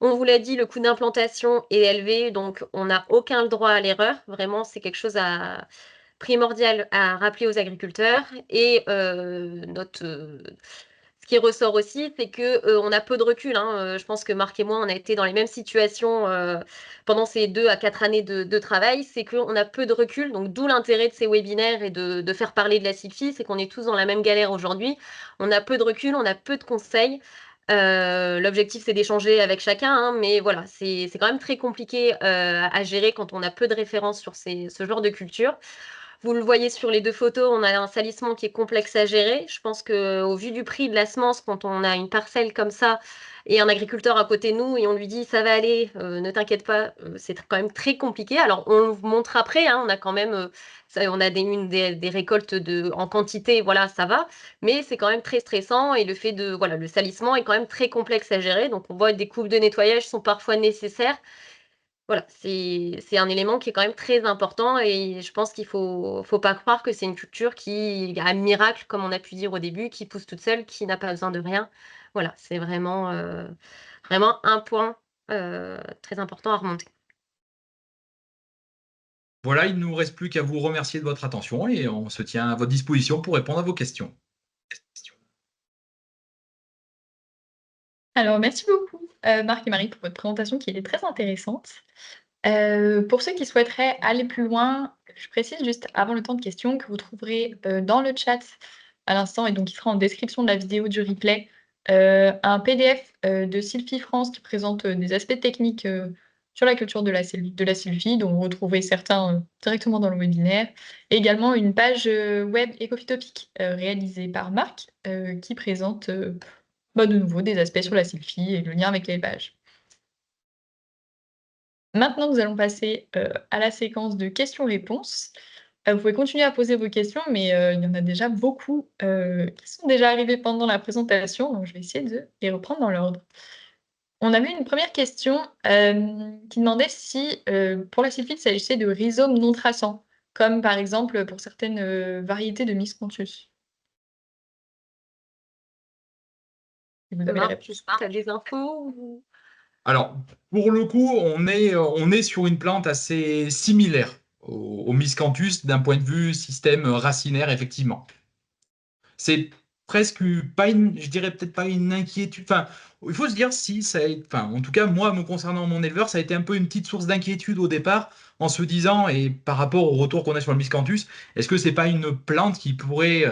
On vous l'a dit, le coût d'implantation est élevé, donc on n'a aucun droit à l'erreur. Vraiment, c'est quelque chose primordial à rappeler aux agriculteurs. Et ce qui ressort aussi, c'est que on a peu de recul, hein. Je pense que Marc et moi, on a été dans les mêmes situations pendant ces 2 à 4 années de travail. C'est qu'on a peu de recul, donc d'où l'intérêt de ces webinaires et de faire parler de la Sylphie, c'est qu'on est tous dans la même galère aujourd'hui. On a peu de recul, on a peu de conseils. L'objectif, c'est d'échanger avec chacun, hein, mais voilà, c'est quand même très compliqué à gérer quand on a peu de références sur ce genre de culture. Vous le voyez sur les 2 photos, on a un salissement qui est complexe à gérer. Je pense qu'au vu du prix de la semence, quand on a une parcelle comme ça et un agriculteur à côté de nous et on lui dit: «Ça va aller, ne t'inquiète pas», c'est quand même très compliqué. Alors on vous montre après, hein, on a quand même, on a des récoltes en quantité, voilà, ça va, mais c'est quand même très stressant et voilà, le salissement est quand même très complexe à gérer. Donc on voit des coupes de nettoyage sont parfois nécessaires. Voilà, c'est un élément qui est quand même très important et je pense qu'il faut pas croire que c'est une culture qui un miracle, comme on a pu dire au début, qui pousse toute seule, qui n'a pas besoin de rien. Voilà, c'est vraiment un point, très important à remonter. Voilà, il ne nous reste plus qu'à vous remercier de votre attention et on se tient à votre disposition pour répondre à vos questions. Alors merci beaucoup, Marc et Marie pour votre présentation qui était très intéressante. Pour ceux qui souhaiteraient aller plus loin, je précise juste avant le temps de questions que vous trouverez, dans le chat à l'instant et donc qui sera en description de la vidéo du replay, un PDF, de Sylphie France qui présente, des aspects techniques, sur la culture de la sylphie, dont vous retrouvez certains, directement dans le webinaire et également une page, web Ecophytopic, réalisée par Marc, qui présente, bah, de nouveau des aspects sur la sylphie et le lien avec l'élevage. Maintenant, nous allons passer, à la séquence de questions-réponses. Vous pouvez continuer à poser vos questions, mais, il y en a déjà beaucoup, qui sont déjà arrivées pendant la présentation, donc je vais essayer de les reprendre dans l'ordre. On avait une première question, qui demandait si, pour la sylphide, il s'agissait de rhizomes non traçants, comme par exemple, pour certaines, variétés de Miscanthus. Si vous avez la Marc, réponse. tu as des infos ou? Alors, pour le coup, on est sur une plante assez similaire au Miscanthus d'un point de vue système racinaire, effectivement. C'est presque pas je dirais peut-être pas une inquiétude. Enfin, il faut se dire si enfin, en tout cas, moi, me concernant mon éleveur, ça a été un peu une petite source d'inquiétude au départ, en se disant, et par rapport au retour qu'on a sur le Miscanthus, est-ce que c'est pas une plante qui pourrait,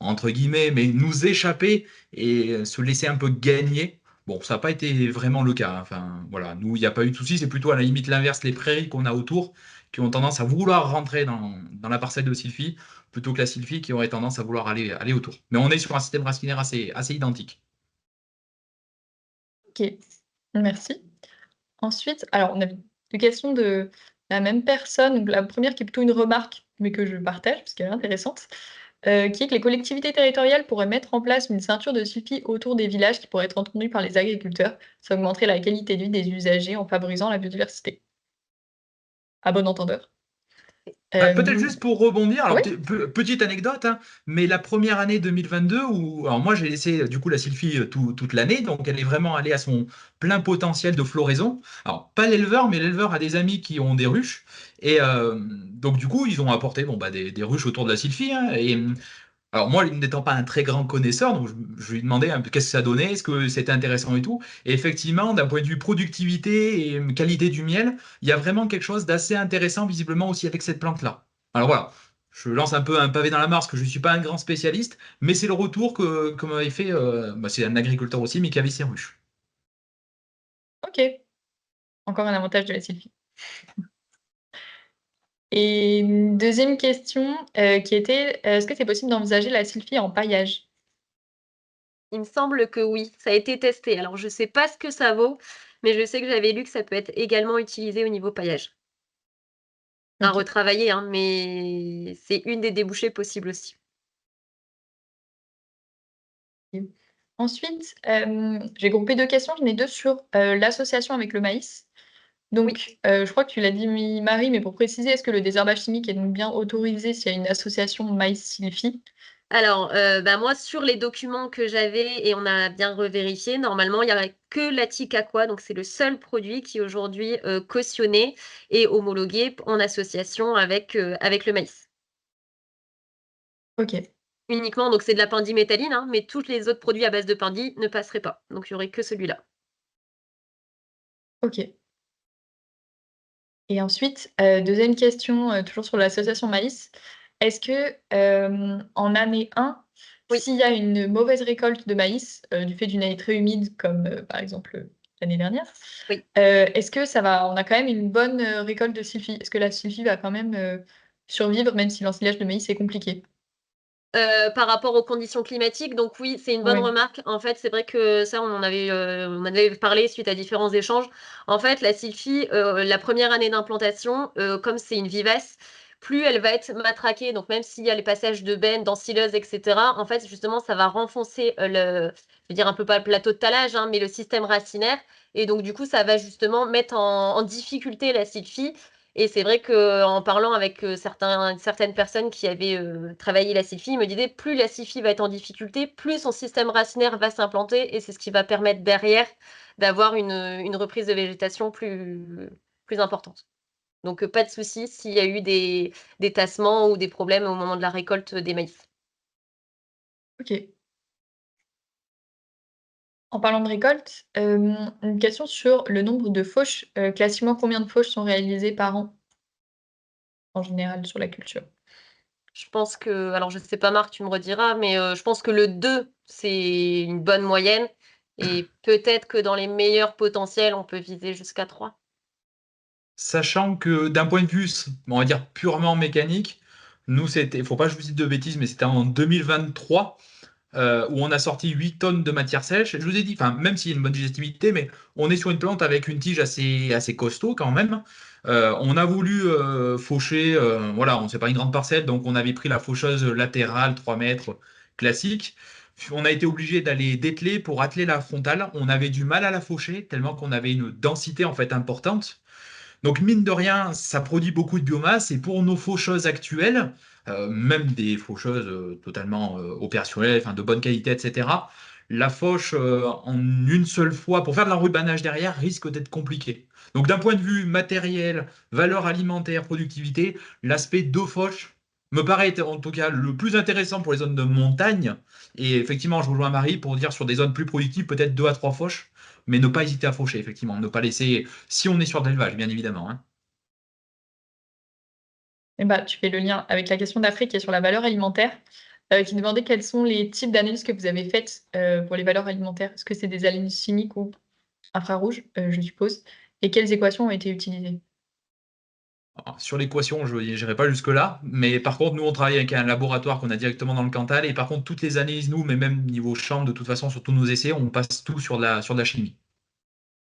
entre guillemets, mais nous échapper et se laisser un peu gagner? Bon, ça n'a pas été vraiment le cas, hein. Enfin, voilà, nous, il n'y a pas eu de souci. C'est plutôt à la limite l'inverse, les prairies qu'on a autour, qui ont tendance à vouloir rentrer dans la parcelle de Sylvie plutôt que la sylphie qui aurait tendance à vouloir aller autour. Mais on est sur un système racinaire assez identique. OK, merci. Ensuite, alors on a 2 questions de la même personne, donc la première qui est plutôt une remarque, mais que je partage parce qu'elle est intéressante, qui est que les collectivités territoriales pourraient mettre en place une ceinture de suivi autour des villages qui pourraient être entendus par les agriculteurs. Ça augmenterait la qualité de vie des usagers en favorisant la biodiversité. À bon entendeur. Peut-être Hem, juste pour rebondir, alors oui? petite anecdote, hein, mais la première année 2022, alors moi j'ai laissé du coup la sylphie toute l'année, donc elle est vraiment allée à son plein potentiel de floraison. Alors pas l'éleveur, mais l'éleveur a des amis qui ont des ruches, et donc du coup ils ont apporté bon, bah, des ruches autour de la sylphie, hein, et alors moi, n'étant pas un très grand connaisseur, donc je lui demandais un peu qu'est-ce que ça donnait, est-ce que c'était intéressant et tout. Et effectivement, d'un point de vue productivité et qualité du miel, il y a vraiment quelque chose d'assez intéressant visiblement aussi avec cette plante-là. Alors voilà, je lance un peu un pavé dans la mare parce que je ne suis pas un grand spécialiste, mais c'est le retour que m'avait fait, c'est un agriculteur aussi, mais qui avait ses ruches. OK, encore un avantage de la sylvie. Et une 2e question, qui était, est-ce que c'est possible d'envisager la sylvie en paillage? Il me semble que oui, ça a été testé. Alors je ne sais pas ce que ça vaut, mais je sais que j'avais lu que ça peut être également utilisé au niveau paillage. À OK. retravailler, hein, mais c'est une des débouchés possibles aussi. Mmh. Ensuite, j'ai groupé 2 questions. J'en ai 2 sur, l'association avec le maïs. Oui. Donc, je crois que tu l'as dit Marie, mais pour préciser, est-ce que le désherbage chimique est donc bien autorisé s'il y a une association maïs-sylvie? Alors, bah, moi, sur les documents que j'avais et on a bien revérifié, normalement, il y a que l'Atikakwa, donc c'est le seul produit qui est aujourd'hui, cautionné et homologué en association avec le maïs. OK, Uniquement, donc c'est de la pendimétalline, hein, mais tous les autres produits à base de pendi ne passeraient pas. Donc il y aurait que celui-là. OK. Et ensuite, 2e question, toujours sur l'association maïs. Est-ce que, en année 1, Oui. s'il y a une mauvaise récolte de maïs, du fait d'une année très humide comme, par exemple, l'année dernière, Oui. est-ce que ça va on a quand même une bonne, récolte de sylvie? Est-ce que la sylvie va quand même, survivre même si l'ensilage de maïs est compliqué? Par rapport aux conditions climatiques, donc oui, c'est une bonne Ouais, remarque. En fait, c'est vrai que ça, on en avait parlé suite à différents échanges. En fait, la sylphie, la première année d'implantation, comme c'est une vivace, plus elle va être matraquée, donc même s'il y a les passages de benne, d'ensileuse et cetera, en fait, justement, ça va renfoncer, je veux dire un peu pas le plateau de talage, hein, mais le système racinaire et donc du coup, ça va justement mettre en difficulté la sylphie et c'est vrai qu'en parlant avec, certaines personnes qui avaient, travaillé la sylphie, ils me disaient: «Plus la sylphie va être en difficulté, plus son système racinaire va s'implanter et c'est ce qui va permettre derrière d'avoir une reprise de végétation plus importante». Donc, pas de souci s'il y a eu des tassements ou des problèmes au moment de la récolte, des maïs. OK. En parlant de récolte, une question sur le nombre de fauches, classiquement combien de fauches sont réalisées par an, en général sur la culture? Je pense que alors je sais pas Marc, tu me rediras, mais, je pense que le 2 c'est une bonne moyenne et peut-être que dans les meilleurs potentiels, on peut viser jusqu'à 3. Sachant que d'un point de vue, on va dire purement mécanique, nous c'était, faut pas que je vous dise de bêtises, mais c'était en 2023 où on a sorti 8 tonnes de matière sèche. Je vous ai dit, enfin, même s'il y a une bonne digestibilité, mais on est sur une plante avec une tige assez costaud quand même. On a voulu faucher, voilà, on sait pas une grande parcelle, donc on avait pris la faucheuse latérale 3 mètres classique. On a été obligé d'aller dételer pour atteler la frontale. On avait du mal à la faucher tellement qu'on avait une densité en fait importante. Donc, mine de rien, ça produit beaucoup de biomasse et pour nos faucheuses actuelles, même des faucheuses totalement opérationnelles, enfin, de bonne qualité, etc., la fauche en une seule fois, pour faire de l'enrubanage derrière, risque d'être compliqué. Donc, d'un point de vue matériel, valeur alimentaire, productivité, l'aspect deux fauches me paraît être en tout cas le plus intéressant pour les zones de montagne. Et effectivement, je rejoins Marie pour dire sur des zones plus productives, peut-être deux à trois fauches, mais ne pas hésiter à faucher, effectivement, ne pas laisser si on est sur de l'élevage, bien évidemment, hein. Et bah, tu fais le lien avec la question d'après qui est sur la valeur alimentaire, qui demandait quels sont les types d'analyses que vous avez faites, pour les valeurs alimentaires? Est-ce que c'est des analyses chimiques ou infrarouges, je suppose? Et quelles équations ont été utilisées? Alors, sur l'équation, je n'irai pas jusque-là, mais par contre, nous, on travaille avec un laboratoire qu'on a directement dans le Cantal, et par contre, toutes les analyses, nous, mais même niveau champ, de toute façon, sur tous nos essais, on passe tout sur de la chimie,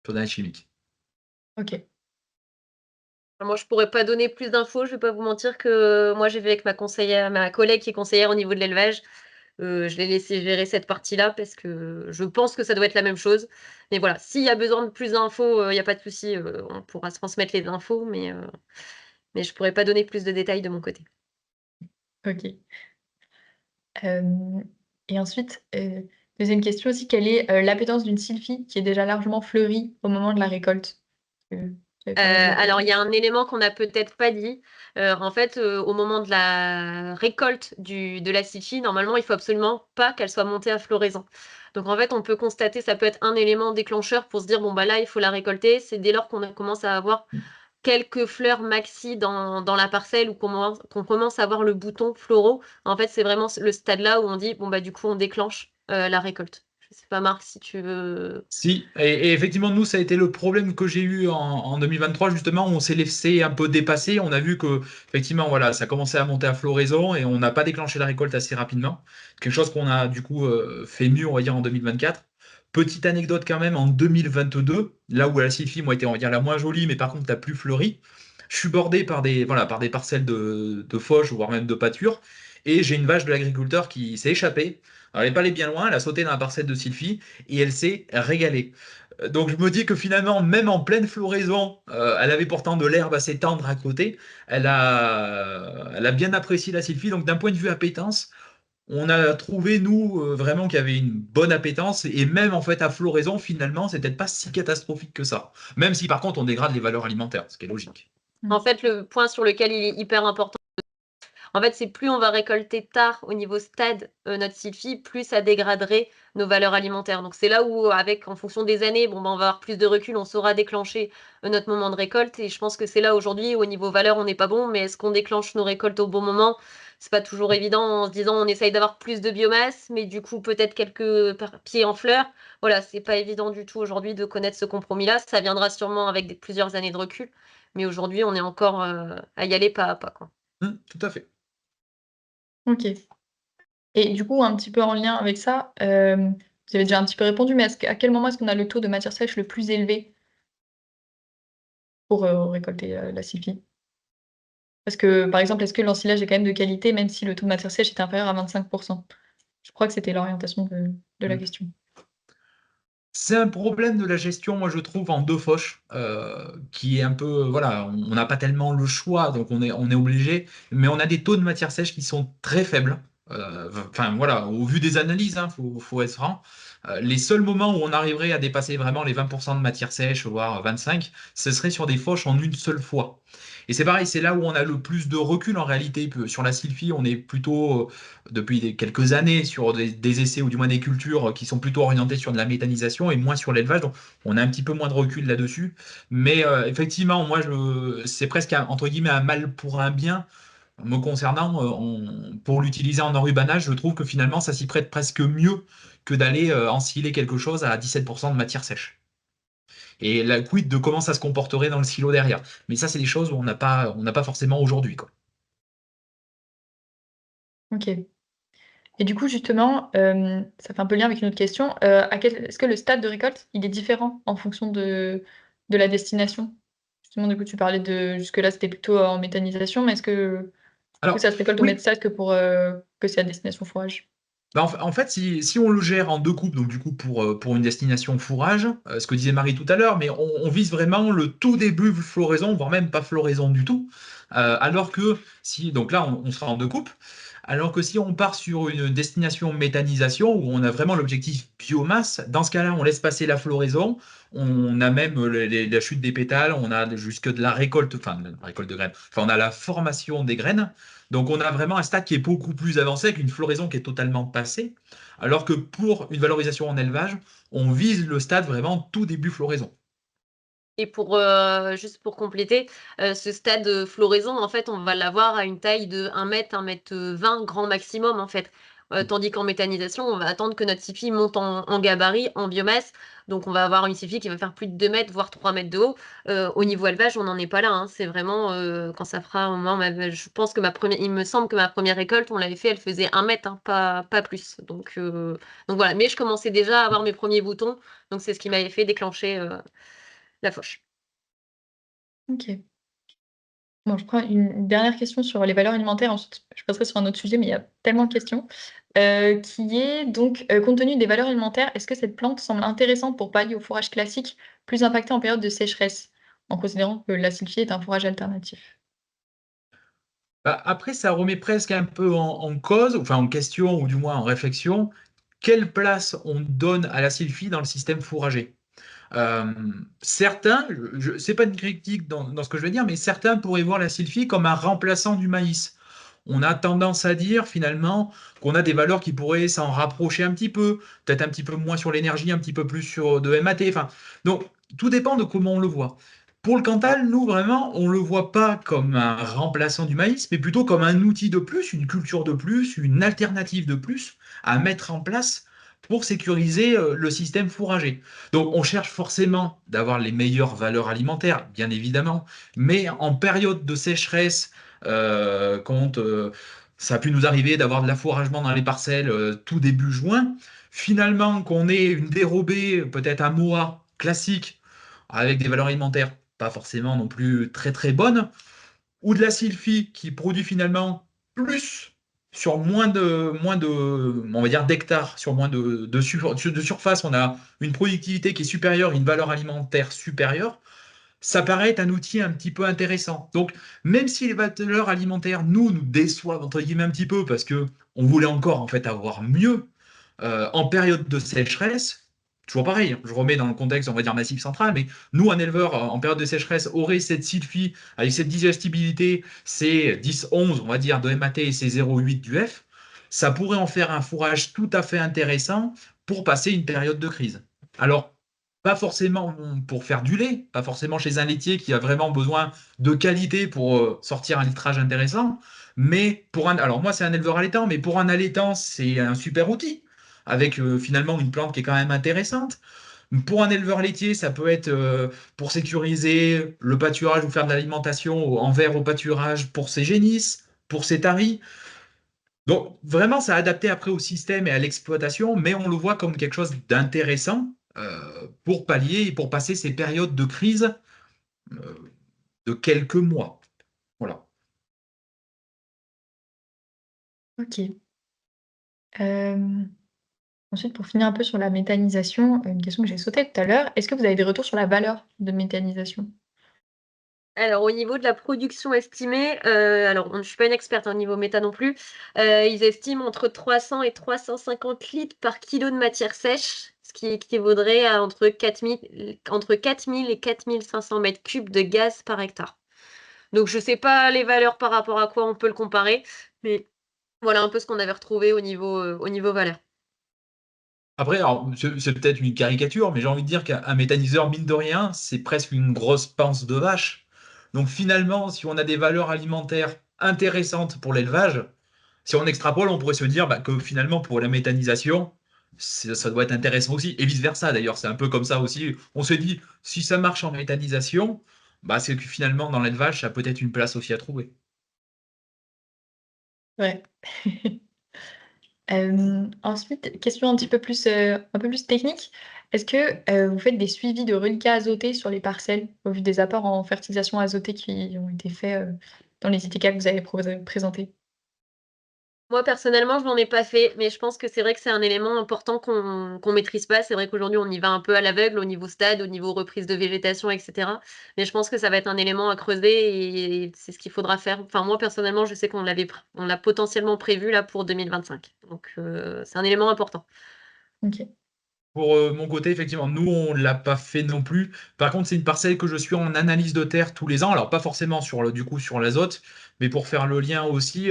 sur de l'analyse chimique. OK. Moi, je pourrais pas donner plus d'infos, je vais pas vous mentir que moi, j'ai vu avec ma collègue qui est conseillère au niveau de l'élevage, je l'ai laissé gérer cette partie-là parce que je pense que ça doit être la même chose. Mais voilà, s'il y a besoin de plus d'infos, il y a pas de souci, on pourra se transmettre les infos, mais je pourrais pas donner plus de détails de mon côté. OK. Hem et ensuite, 2e question aussi, quelle est, l'appétence d'une sylphie qui est déjà largement fleurie au moment de la récolte? Tu avais parlé de Alors il y a l'appétence. un élément qu'on n'a peut-être pas dit. En fait, au moment de la récolte de la litchi, normalement, il faut absolument pas qu'elle soit montée à floraison. Donc en fait, on peut constater, ça peut être un élément déclencheur pour se dire: «Bon, bah, là, il faut la récolter». C'est dès lors qu'on commence à avoir quelques fleurs maxi dans la parcelle ou qu'on commence à voir le bouton floraux, en fait, c'est vraiment le stade là où on dit, bon, bah, du coup, on déclenche la récolte. Je sais pas, Marc, si tu veux. Si, et effectivement, nous, ça a été le problème que j'ai eu en 2023, justement, on s'est laissé un peu dépasser. On a vu que, effectivement, voilà, ça commençait à monter à floraison et on n'a pas déclenché la récolte assez rapidement. Quelque chose qu'on a, du coup, fait mieux, on va dire, en 2024. Petite anecdote quand même, en 2022, là où la sylphie, moi, était, on va dire, la moins jolie, mais par contre, la plus fleurie, je suis bordé par des, voilà, par des parcelles de fauche, voire même de pâture, et j'ai une vache de l'agriculteur qui s'est échappée. Alors, elle n'est pas allée bien loin, elle a sauté dans la parcelle de sylphie, et elle s'est régalée. Donc je me dis que finalement, même en pleine floraison, elle avait pourtant de l'herbe assez tendre à côté. Elle a bien apprécié la sylphie. Donc d'un point de vue appétence, on a trouvé, nous, vraiment qu'il y avait une bonne appétence. Et même en fait, à floraison, finalement, c'est peut-être pas si catastrophique que ça. Même si par contre, on dégrade les valeurs alimentaires, ce qui est logique. En fait, le point sur lequel il est hyper important, en fait, c'est plus on va récolter tard au niveau stade notre sylphie, plus ça dégraderait nos valeurs alimentaires. Donc c'est là où, en fonction des années, bon, ben, on va avoir plus de recul, on saura déclencher notre moment de récolte. Et je pense que c'est là aujourd'hui où, au niveau valeur, on n'est pas bon. Mais est-ce qu'on déclenche nos récoltes au bon moment? C'est pas toujours évident en se disant on essaye d'avoir plus de biomasse, mais du coup peut-être quelques pieds en fleurs. Voilà, c'est pas évident du tout aujourd'hui de connaître ce compromis-là. Ça viendra sûrement avec plusieurs années de recul. Mais aujourd'hui, on est encore à y aller pas à pas, quoi. Tout à fait. OK. Et du coup, un petit peu en lien avec ça, vous avez déjà un petit peu répondu, mais à quel moment est-ce qu'on a le taux de matière sèche le plus élevé pour, récolter, la sylvie? Parce que, par exemple, est-ce que l'ensilage est quand même de qualité même si le taux de matière sèche est inférieur à 25? Je crois que c'était l'orientation de la Mm. question. C'est un problème de la gestion, moi je trouve, en deux foches, qui est un peu, voilà, on n'a pas tellement le choix, donc on est obligé, mais on a des taux de matière sèche qui sont très faibles. Enfin voilà, au vu des analyses, hein, faut être franc. Les seuls moments où on arriverait à dépasser vraiment les 20% de matière sèche, voire 25, ce serait sur des foches en une seule fois. Et c'est pareil, c'est là où on a le plus de recul en réalité. Sur la sylphie, on est plutôt depuis quelques années sur des essais ou du moins des cultures qui sont plutôt orientées sur de la méthanisation et moins sur l'élevage. Donc on a un petit peu moins de recul là-dessus. Mais effectivement, moi, c'est presque entre guillemets un mal pour un bien. Me concernant, pour l'utiliser en enrubanage, je trouve que finalement, ça s'y prête presque mieux que d'aller ensiler quelque chose à 17% de matière sèche. Et la quid de comment ça se comporterait dans le silo derrière. Mais ça, c'est des choses où on n'a pas forcément aujourd'hui, quoi. OK. Et du coup, justement, ça fait un peu lien avec une autre question, est-ce que le stade de récolte, il est différent en fonction de la destination? Justement, du coup, tu parlais de jusque-là, c'était plutôt en méthanisation, mais est-ce que, du coup, Alors, ça se récolte au oui, mètre stade que c'est à destination fourrage? bah, en fait, si on le gère en deux coupes, donc du coup pour une destination fourrage, ce que disait Marie tout à l'heure, mais on vise vraiment le tout début floraison, voire même pas floraison du tout. Alors que si, donc là on sera en deux coupes, alors que si on part sur une destination méthanisation où on a vraiment l'objectif biomasse, dans ce cas-là on laisse passer la floraison, on a même la chute des pétales, on a jusque de la récolte, enfin de la récolte de graines, enfin on a la formation des graines. Donc on a vraiment un stade qui est beaucoup plus avancé avec une floraison qui est totalement passée, alors que pour une valorisation en élevage, on vise le stade vraiment tout début floraison. Et juste pour compléter, ce stade, floraison, en fait, on va l'avoir à une taille de 1 mètre, 1,20 m grand maximum, en fait. Tandis qu'en méthanisation, on va attendre que notre SIFI monte en gabarit, en biomasse. Donc on va avoir une SIFI qui va faire plus de 2 mètres, voire 3 mètres de haut. Au niveau élevage, on n'en est pas là, hein. C'est vraiment, quand ça fera un moment je pense que il me semble que ma première récolte, on l'avait fait, elle faisait 1 mètre, hein, pas plus. Donc voilà. Mais je commençais déjà à avoir mes premiers boutons, donc c'est ce qui m'avait fait déclencher, la fauche. OK. Bon, je prends une dernière question sur les valeurs alimentaires, ensuite je passerai sur un autre sujet, mais il y a tellement de questions. Qui est donc, compte tenu des valeurs alimentaires, est-ce que cette plante semble intéressante pour pallier au fourrage classique, plus impacté en période de sécheresse? En considérant que la sylphie est un fourrage alternatif. Bah, après, ça remet presque un peu en cause, enfin en question, ou du moins en réflexion, quelle place on donne à la sylphie dans le système fourrager. Euh, Certains, c'est pas une critique dans ce que je vais dire, mais certains pourraient voir la sylphie comme un remplaçant du maïs. On a tendance à dire finalement qu'on a des valeurs qui pourraient s'en rapprocher un petit peu, peut-être un petit peu moins sur l'énergie, un petit peu plus sur de MAT. Enfin, donc tout dépend de comment on le voit. Pour le Cantal, nous, vraiment, on ne le voit pas comme un remplaçant du maïs, mais plutôt comme un outil de plus, une culture de plus, une alternative de plus à mettre en place pour sécuriser le système fourrager. Donc, on cherche forcément d'avoir les meilleures valeurs alimentaires, bien évidemment, mais en période de sécheresse, quand ça a pu nous arriver d'avoir de l'affouragement dans les parcelles tout début juin, finalement, qu'on ait une dérobée, peut-être un moa classique, avec des valeurs alimentaires pas forcément non plus très très bonnes, ou de la sylphie qui produit finalement plus sur moins de on va dire d'hectares, sur moins de surface, on a une productivité qui est supérieure, une valeur alimentaire supérieure, ça paraît être un outil un petit peu intéressant. Donc, même si les valeurs alimentaires nous déçoivent entre guillemets un petit peu parce que on voulait encore en fait avoir mieux en période de sécheresse, toujours pareil, je remets dans le contexte, on va dire, massif central, mais nous, un éleveur en période de sécheresse aurait cette sylphie avec cette digestibilité, c'est 10-11, on va dire, de MAT et c'est 0,8 du F, ça pourrait en faire un fourrage tout à fait intéressant pour passer une période de crise. Alors, pas forcément pour faire du lait, pas forcément chez un laitier qui a vraiment besoin de qualité pour sortir un litrage intéressant, mais pour un, alors moi c'est un éleveur allaitant, mais pour un allaitant c'est un super outil avec finalement une plante qui est quand même intéressante. Pour un éleveur laitier, ça peut être pour sécuriser le pâturage ou faire de l'alimentation en verre au pâturage pour ses génisses, pour ses taris. Donc vraiment, ça a adapté après au système et à l'exploitation, mais on le voit comme quelque chose d'intéressant pour pallier et pour passer ces périodes de crise euh, de quelques mois. Voilà. OK. Hem, Ensuite, pour finir un peu sur la méthanisation, une question que j'ai sautée tout à l'heure, est-ce que vous avez des retours sur la valeur de méthanisation? Alors au niveau de la production estimée, alors je suis pas une experte, hein, niveau méta non plus, ils estiment entre 300 et 350 litres par kilo de matière sèche, ce qui équivaudrait à entre 4 000 et 4 500 mètres cubes de gaz par hectare. Donc je sais pas les valeurs par rapport à quoi on peut le comparer, mais voilà un peu ce qu'on avait retrouvé au niveau valeur. Après, alors, c'est peut-être une caricature, mais j'ai envie de dire qu'un méthaniseur, mine de rien, c'est presque une grosse panse de vache. Donc finalement, si on a des valeurs alimentaires intéressantes pour l'élevage, si on extrapole, on pourrait se dire bah, que finalement, pour la méthanisation, ça doit être intéressant aussi. Et vice-versa, d'ailleurs, c'est un peu comme ça aussi. On se dit, si ça marche en méthanisation, bah, c'est que finalement, dans l'élevage, ça a peut-être une place aussi à trouver. Ouais. Ensuite, question un peu plus technique. Est-ce que, vous faites des suivis de reliquats azotés sur les parcelles, au vu des apports en fertilisation azotée qui ont été faits, dans les ITK que vous avez présentés? Moi, personnellement, je n'en ai pas fait, mais je pense que c'est vrai que c'est un élément important qu'on maîtrise pas. C'est vrai qu'aujourd'hui, on y va un peu à l'aveugle au niveau stade, au niveau reprise de végétation, et cetera. Mais je pense que ça va être un élément à creuser et c'est ce qu'il faudra faire. Enfin, moi, personnellement, je sais on l'a potentiellement prévu là pour 2025. Donc, c'est un élément important. OK. Pour mon côté, effectivement, nous, on ne l'a pas fait non plus. Par contre, c'est une parcelle que je suis en analyse de terre tous les ans. Alors, pas forcément sur du coup, sur l'azote, mais pour faire le lien aussi,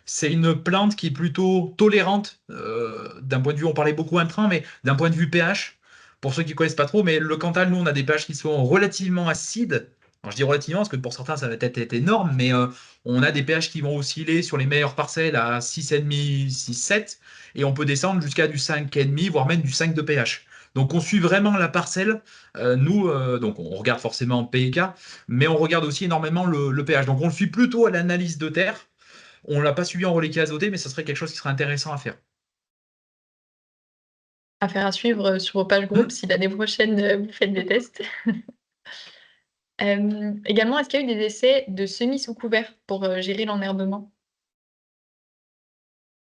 c'est une plante qui est plutôt tolérante d'un point de vue, on parlait beaucoup intrant, mais d'un point de vue pH. Pour ceux qui connaissent pas trop, mais le Cantal, nous, on a des pH qui sont relativement acides. Alors, je dis relativement parce que pour certains, ça va peut-être être énorme, mais on a des pH qui vont osciller sur les meilleures parcelles à 6,5, 6, 7 et on peut descendre jusqu'à du 5,5, voire même du 5 de pH. Donc on suit vraiment la parcelle. Nous, donc on regarde forcément PK, mais on regarde aussi énormément le pH. Donc on le suit plutôt à l'analyse de terre. On ne l'a pas suivi en reliquat azoté, mais ça serait quelque chose qui serait intéressant à faire. Affaire à suivre, sur vos pages groupes Hmm. si l'année prochaine, vous faites des tests. Également, est-ce qu'il y a eu des essais de semis sous couvert pour, gérer l'enherbement?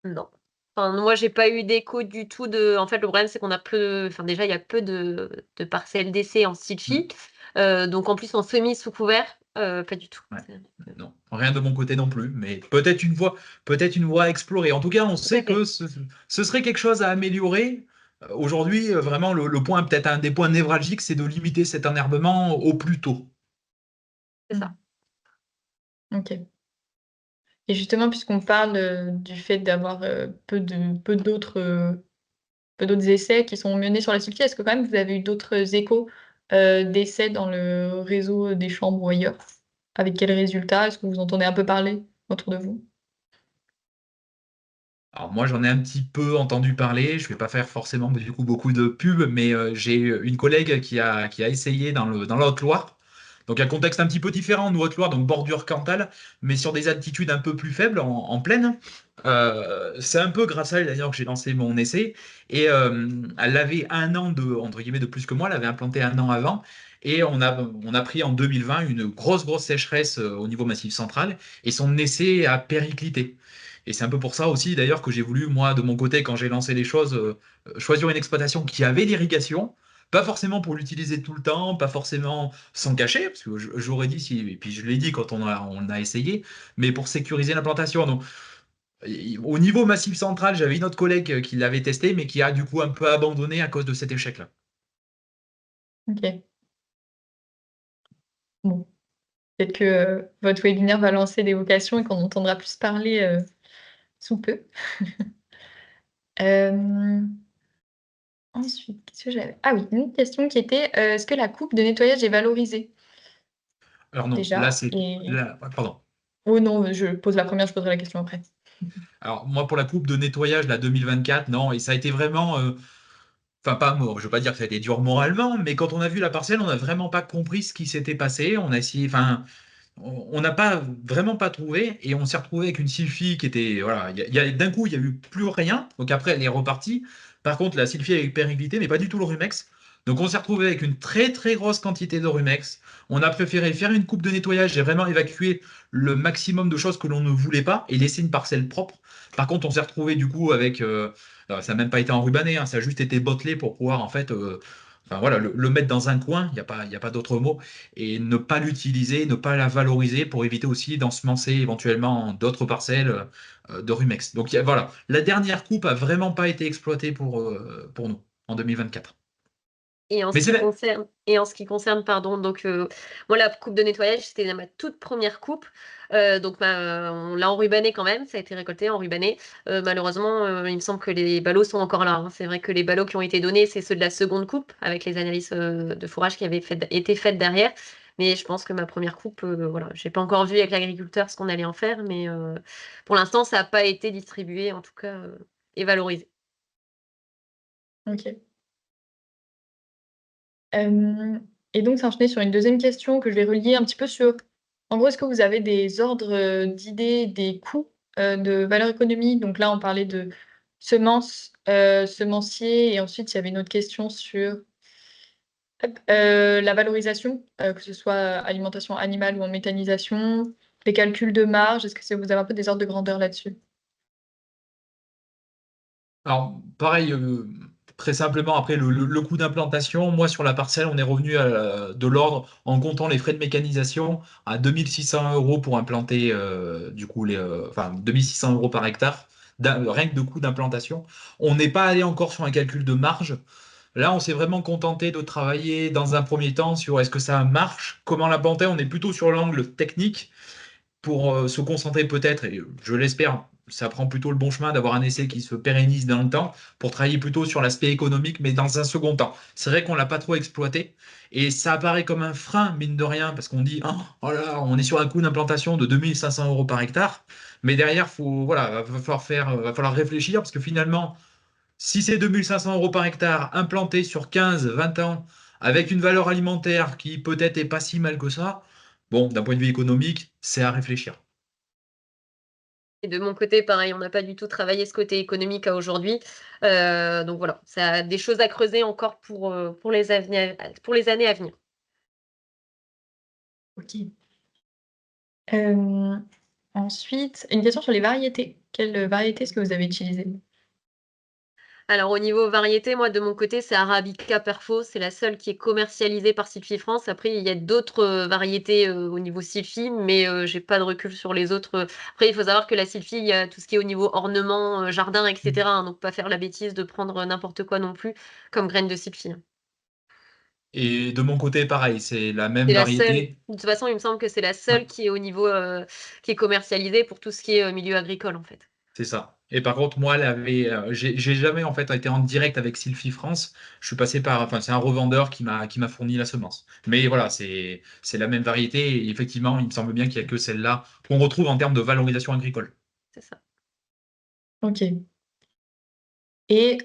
Non. Enfin, moi, j'ai pas eu d'écho du tout de en fait, le problème, c'est qu'on a peu enfin, déjà, il y a peu de parcelles d'essai en Hmm. Stitchy, donc en plus, en semis sous couvert, pas du tout. Ouais. Non, rien de mon côté non plus, mais peut-être une voie à explorer. En tout cas, on Tout à sait fait, que ce serait quelque chose à améliorer. Aujourd'hui, vraiment, le point, peut-être un des points névralgiques, c'est de limiter cet enherbement au plus tôt. c'est ça. OK. Et justement, puisqu'on parle, du fait d'avoir, peu d'autres essais qui sont menés sur la sulfie, est-ce que quand même vous avez eu d'autres échos, d'essais dans le réseau des chambres ou ailleurs? Avec quels résultats? Est-ce que vous entendez un peu parler autour de vous? Alors moi, j'en ai un petit peu entendu parler. Je vais pas faire forcément du coup beaucoup de pub, mais j'ai une collègue qui a essayé dans la Haute-Loire. Donc un contexte un petit peu différent, nous Haute-Loire, donc bordure Cantal, mais sur des altitudes un peu plus faibles, en plaine. C'est un peu grâce à elle d'ailleurs que j'ai lancé mon essai. Et elle avait un an de, entre guillemets, de plus que moi. Elle avait implanté un an avant. Et on a pris en 2020 une grosse sécheresse au niveau Massif central. Et son essai a périclité. Et c'est un peu pour ça aussi, d'ailleurs, que j'ai voulu, moi, de mon côté, quand j'ai lancé les choses, choisir une exploitation qui avait l'irrigation. Pas forcément pour l'utiliser tout le temps, pas forcément sans cacher, parce que j'aurais dit, si, et puis je l'ai dit quand on a essayé, mais pour sécuriser l'implantation. Donc, au niveau Massif central, j'avais une autre collègue qui l'avait testé, mais qui a du coup un peu abandonné à cause de cet échec-là. OK. Bon, peut-être que, votre webinaire va lancer des vocations et qu'on entendra plus parler, sous peu. Hem, Ensuite, qu'est-ce que j'avais? Ah oui, une autre question qui était, est-ce que la coupe de nettoyage est valorisée Alors non, là, déjà? c'est... Et Pardon. oh non, je pose la première, je poserai la question après. Alors moi, pour la coupe de nettoyage, la 2024, non, et ça a été vraiment... Enfin, pas mort, je veux pas dire que ça a été dur moralement, mais quand on a vu la parcelle, on n'a vraiment pas compris ce qui s'était passé. On a essayé, enfin, on n'a pas vraiment pas trouvé et on s'est retrouvé avec une Sylphie qui était voilà d'un coup il y a eu plus rien, donc après elle est repartie. Par contre la Sylphie avec périclité mais pas du tout le Rumex, donc on s'est retrouvé avec une très grosse quantité de Rumex. On a préféré faire une coupe de nettoyage et vraiment évacuer le maximum de choses que l'on ne voulait pas et laisser une parcelle propre. Par contre on s'est retrouvé du coup avec ça n'a même pas été enrubanné, hein, ça a juste été bottelé pour pouvoir en fait enfin, voilà, le mettre dans un coin, il y a pas d'autre mot, et ne pas l'utiliser, ne pas la valoriser pour éviter aussi d'ensemencer éventuellement d'autres parcelles de Rumex. Donc voilà, la dernière coupe a vraiment pas été exploitée pour nous en 2024. Et en Mais ce c'est qui vrai. concerne et en ce qui concerne, pardon, donc moi, la coupe de nettoyage, c'était ma toute première coupe, donc on l'a enrubannée quand même, ça a été récolté, enrubanné. Malheureusement, il me semble que les ballots sont encore là, hein. C'est vrai que les ballots qui ont été donnés, c'est ceux de la seconde coupe, avec les analyses, de fourrage qui avaient été faites derrière. Mais je pense que ma première coupe, voilà, j'ai pas encore vu avec l'agriculteur ce qu'on allait en faire, mais pour l'instant, ça a pas été distribué, en tout cas, et valorisé. OK. Hem Et donc ça enchaînait sur une deuxième question que je vais relier un petit peu sur en gros, est-ce que vous avez des ordres, d'idées, des coûts, de valeur économie? Donc là, on parlait de semences, semenciers et ensuite il y avait une autre question sur, hop, la valorisation, que ce soit alimentation animale ou en méthanisation, les calculs de marge. Est-ce que c'est vous avez un peu des ordres de grandeur là-dessus? Alors, pareil, très simplement, après le coût d'implantation, moi sur la parcelle, on est revenu de l'ordre, en comptant les frais de mécanisation, à 2 600 € pour implanter, du coup, enfin 2 600 € par hectare, rien que de coût d'implantation. On n'est pas allé encore sur un calcul de marge. Là, on s'est vraiment contenté de travailler dans un premier temps sur est-ce que ça marche, comment l'implanter. On est plutôt sur l'angle technique pour se concentrer peut-être, et je l'espère, ça prend plutôt le bon chemin d'avoir un essai qui se pérennise dans le temps pour travailler plutôt sur l'aspect économique, mais dans un second temps. C'est vrai qu'on l'a pas trop exploité et ça apparaît comme un frein, mine de rien, parce qu'on dit, oh là, on est sur un coût d'implantation de 2 500 € par hectare, mais derrière, voilà, va falloir réfléchir parce que finalement, si c'est 2 500 € par hectare implanté sur 15, 20 ans, avec une valeur alimentaire qui peut-être est pas si mal que ça, bon, d'un point de vue économique, c'est à réfléchir. Et de mon côté, pareil, on n'a pas du tout travaillé ce côté économique à aujourd'hui. Donc voilà, ça a des choses à creuser encore pour pour les années à venir. OK. Hem, Ensuite, une question sur les variétés. Quelles variétés est-ce que vous avez utilisées? Alors au niveau variété, moi de mon côté, c'est Arabica Perfo, c'est la seule qui est commercialisée par Sylvie France. Après, il y a d'autres, variétés, au niveau Sylvie, mais j'ai pas de recul sur les autres. Après, il faut savoir que la Sylvie, il y a tout ce qui est au niveau ornement, jardin et cetera, hein, donc pas faire la bêtise de prendre, n'importe quoi non plus comme graines de Sylvie, hein. Et de mon côté, pareil, c'est la même C'est la seule. variété. De toute façon, il me semble que c'est la Ouais, seule qui est au niveau, qui est commercialisée pour tout ce qui est, milieu agricole, en fait. C'est ça. Et par contre, moi, j'ai jamais en fait été en direct avec Sylphy France. Je suis passé par, enfin, c'est un revendeur qui m'a fourni la semence. Mais voilà, c'est la même variété. Et effectivement, il me semble bien qu'il y a que celle-là qu'on retrouve en termes de valorisation agricole. C'est ça. OK. Et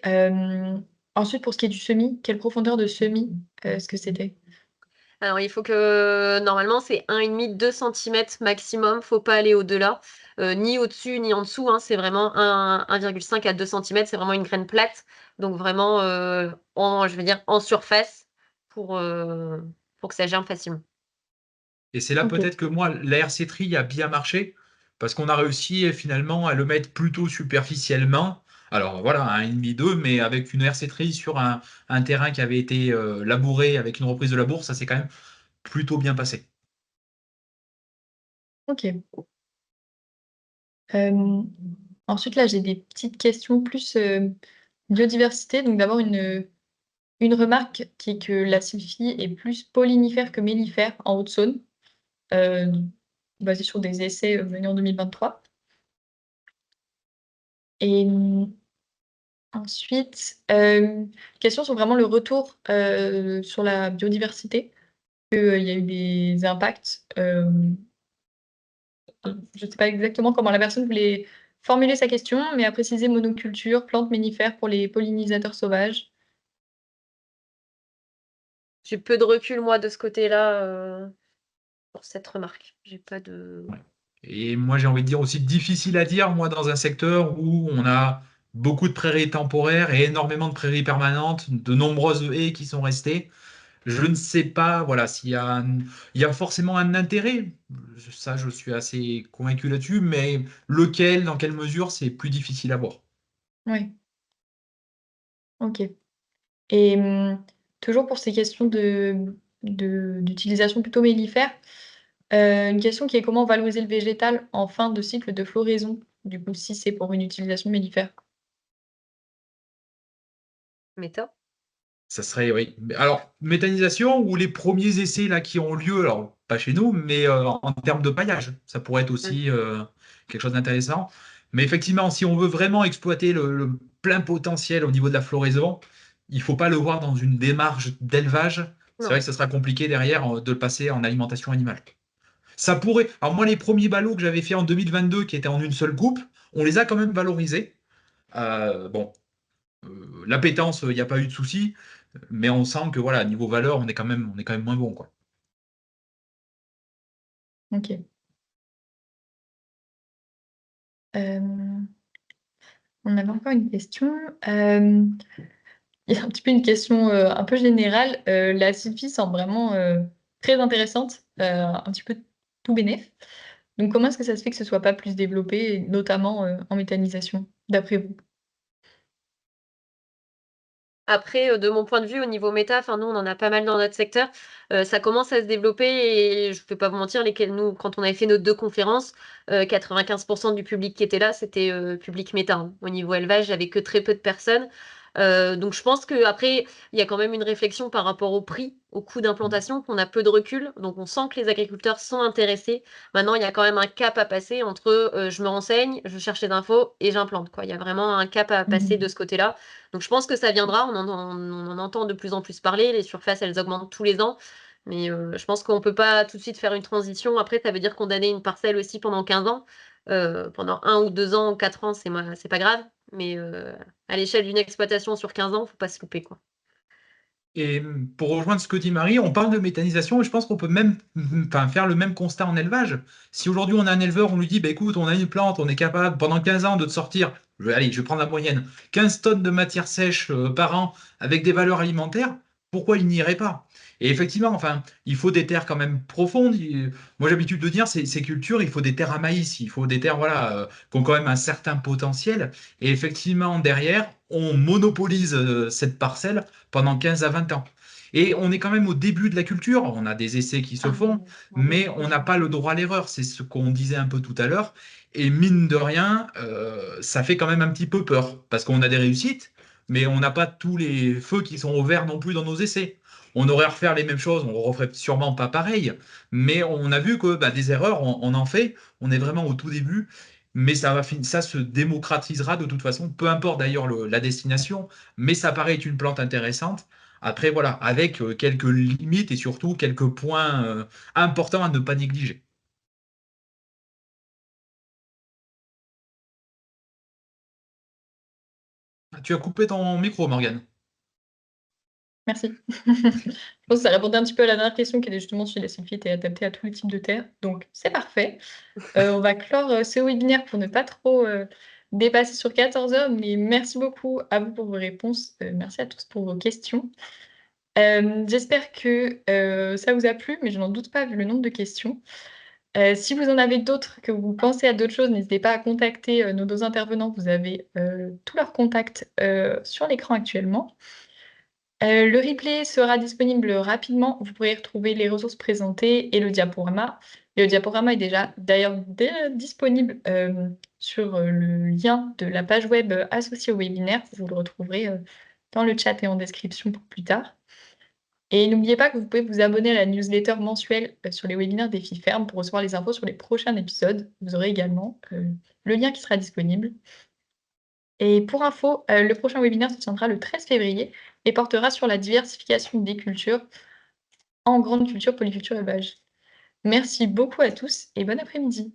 ensuite pour ce qui est du semis, quelle profondeur de semis, est-ce que c'était? Alors il faut que normalement c'est 1,5-2 centimètres maximum, faut pas aller au-delà, ni au-dessus ni en dessous, hein. C'est vraiment 1,5 à 2 centimètres, c'est vraiment une graine plate, donc vraiment, je veux dire en surface pour, heu, pour que ça germe facilement. Et c'est là OK. peut-être que moi, la RC Tri a bien marché, parce qu'on a réussi finalement à le mettre plutôt superficiellement. Alors voilà, un 1,5-2, mais avec une RC Tri sur un terrain qui avait été labouré avec une reprise de labour, ça s'est quand même plutôt bien passé. OK. Hem, ensuite là, j'ai des petites questions plus, biodiversité. Donc d'abord une remarque qui est que la sylphie est plus pollinifère que mellifère en Haute-Saône, heu, basée sur des essais, menés en 2023. Et ensuite, question sur vraiment le retour, sur la biodiversité, qu'il y a eu des impacts, je ne sais pas exactement comment la personne voulait formuler sa question, mais a précisé monoculture, plantes mellifères pour les pollinisateurs sauvages. J'ai peu de recul moi de ce côté-là, pour cette remarque. J'ai pas de Ouais. Et moi, j'ai envie de dire aussi difficile à dire, moi, dans un secteur où on a beaucoup de prairies temporaires et énormément de prairies permanentes, de nombreuses haies qui sont restées. Je ne sais pas, voilà, il y a forcément un intérêt. Ça, je suis assez convaincu là-dessus, mais lequel, dans quelle mesure, c'est plus difficile à voir. Oui, OK. Et toujours pour ces questions d'utilisation plutôt mellifère, une question qui est: comment valoriser le végétal en fin de cycle de floraison? Du coup, si c'est pour une utilisation mellifère. méta. Ça serait, oui. Alors, méthanisation ou les premiers essais là qui ont lieu, alors pas chez nous, mais en termes de paillage, ça pourrait être Mmh. aussi quelque chose d'intéressant. Mais effectivement, si on veut vraiment exploiter le plein potentiel au niveau de la floraison, il faut pas le voir dans une démarche d'élevage. C'est Non. vrai que ce sera compliqué derrière de le passer en alimentation animale. Ça pourrait. Alors moi, les premiers ballots que j'avais fait en 2022, qui étaient en une seule coupe, on les a quand même valorisés. Bon, l'appétence, il n'y a pas eu de souci. Mais on sent que voilà, niveau valeur, on est quand même moins bon, quoi. OK. Hem, on avait encore une question, il y a un petit peu une question, un peu générale. La sylphie semble vraiment, très intéressante, un petit peu tout bénef. Donc comment est-ce que ça se fait que ce soit pas plus développé, et notamment, en méthanisation, d'après vous? Après, de mon point de vue, au niveau méta, enfin, nous, on en a pas mal dans notre secteur. Ça commence à se développer et je vais pas vous mentir, nous, quand on avait fait nos 2 conférences, 95 du public qui était là, c'était, public méta, hein. Au niveau élevage, il y avait que très peu de personnes. Donc je pense qu'après, il y a quand même une réflexion par rapport au prix, au coût d'implantation, qu'on a peu de recul. Donc on sent que les agriculteurs sont intéressés. Maintenant, il y a quand même un cap à passer entre, je me renseigne, je cherche les infos et j'implante, quoi. Il y a vraiment un cap à passer de Mmh. ce côté-là. Donc je pense que ça viendra, on en entend de plus en plus parler, les surfaces, elles augmentent tous les ans, mais je pense qu'on peut pas tout de suite faire une transition. Après, ça veut dire condamner une parcelle aussi pendant 15 ans. Pendant 1 ou 2 ans ou 4 ans, c'est pas grave, mais à l'échelle d'une exploitation sur 15 ans, faut pas se louper, quoi. Et pour rejoindre ce que dit Marie, on parle de méthanisation et je pense qu'on peut même enfin, faire le même constat en élevage. Si aujourd'hui on a un éleveur, on lui dit, bah, écoute, on a une plante, on est capable pendant 15 ans de te sortir, allez, je vais prendre la moyenne, 15 tonnes de matière sèche par an avec des valeurs alimentaires, pourquoi il n'irait pas? Et effectivement, enfin, il faut des terres quand même profondes. Moi, j'ai l'habitude de dire, ces cultures, il faut des terres à maïs, il faut des terres voilà, qui ont quand même un certain potentiel. Et effectivement, derrière, on monopolise cette parcelle pendant 15 à 20 ans. Et on est quand même au début de la culture, on a des essais qui se Ah font, mais on n'a pas le droit à l'erreur, c'est ce qu'on disait un peu tout à l'heure. Et mine de rien, ça fait quand même un petit peu peur, parce qu'on a des réussites, mais on n'a pas tous les feux qui sont au vert non plus dans nos essais. On aurait à refaire les mêmes choses, on ne referait sûrement pas pareil, mais on a vu que bah, des erreurs, on en fait, on est vraiment au tout début. mais ça se démocratisera de toute façon, peu importe d'ailleurs la destination, mais ça paraît être une plante intéressante. Après, voilà, avec quelques limites et surtout quelques points importants à ne pas négliger. Ah, tu as coupé ton micro, Morgane. Merci. Je pense que ça répondait un petit peu à la dernière question qui était justement si la sylphite est adaptée à tous les types de terres, donc c'est parfait. On va clore, ce webinaire pour ne pas trop, dépasser sur 14 heures, mais merci beaucoup à vous pour vos réponses. Merci à tous pour vos questions. J'espère que, ça vous a plu, mais je n'en doute pas vu le nombre de questions. Si vous en avez d'autres, que vous pensez à d'autres choses, n'hésitez pas à contacter, nos 2 intervenants. Vous avez, tous leurs contacts, sur l'écran actuellement. Le replay sera disponible rapidement. Vous pourrez retrouver les ressources présentées et le diaporama. Le diaporama est déjà d'ailleurs disponible sur le lien de la page web associée au webinaire. Vous le retrouverez dans le chat et en description pour plus tard. Et n'oubliez pas que vous pouvez vous abonner à la newsletter mensuelle sur les webinaires Défi Ferme pour recevoir les infos sur les prochains épisodes. Vous aurez également le lien qui sera disponible. Et pour info, le prochain webinaire se tiendra le 13 février et portera sur la diversification des cultures en grande culture, polyculture, élevage. Merci beaucoup à tous et bon après-midi.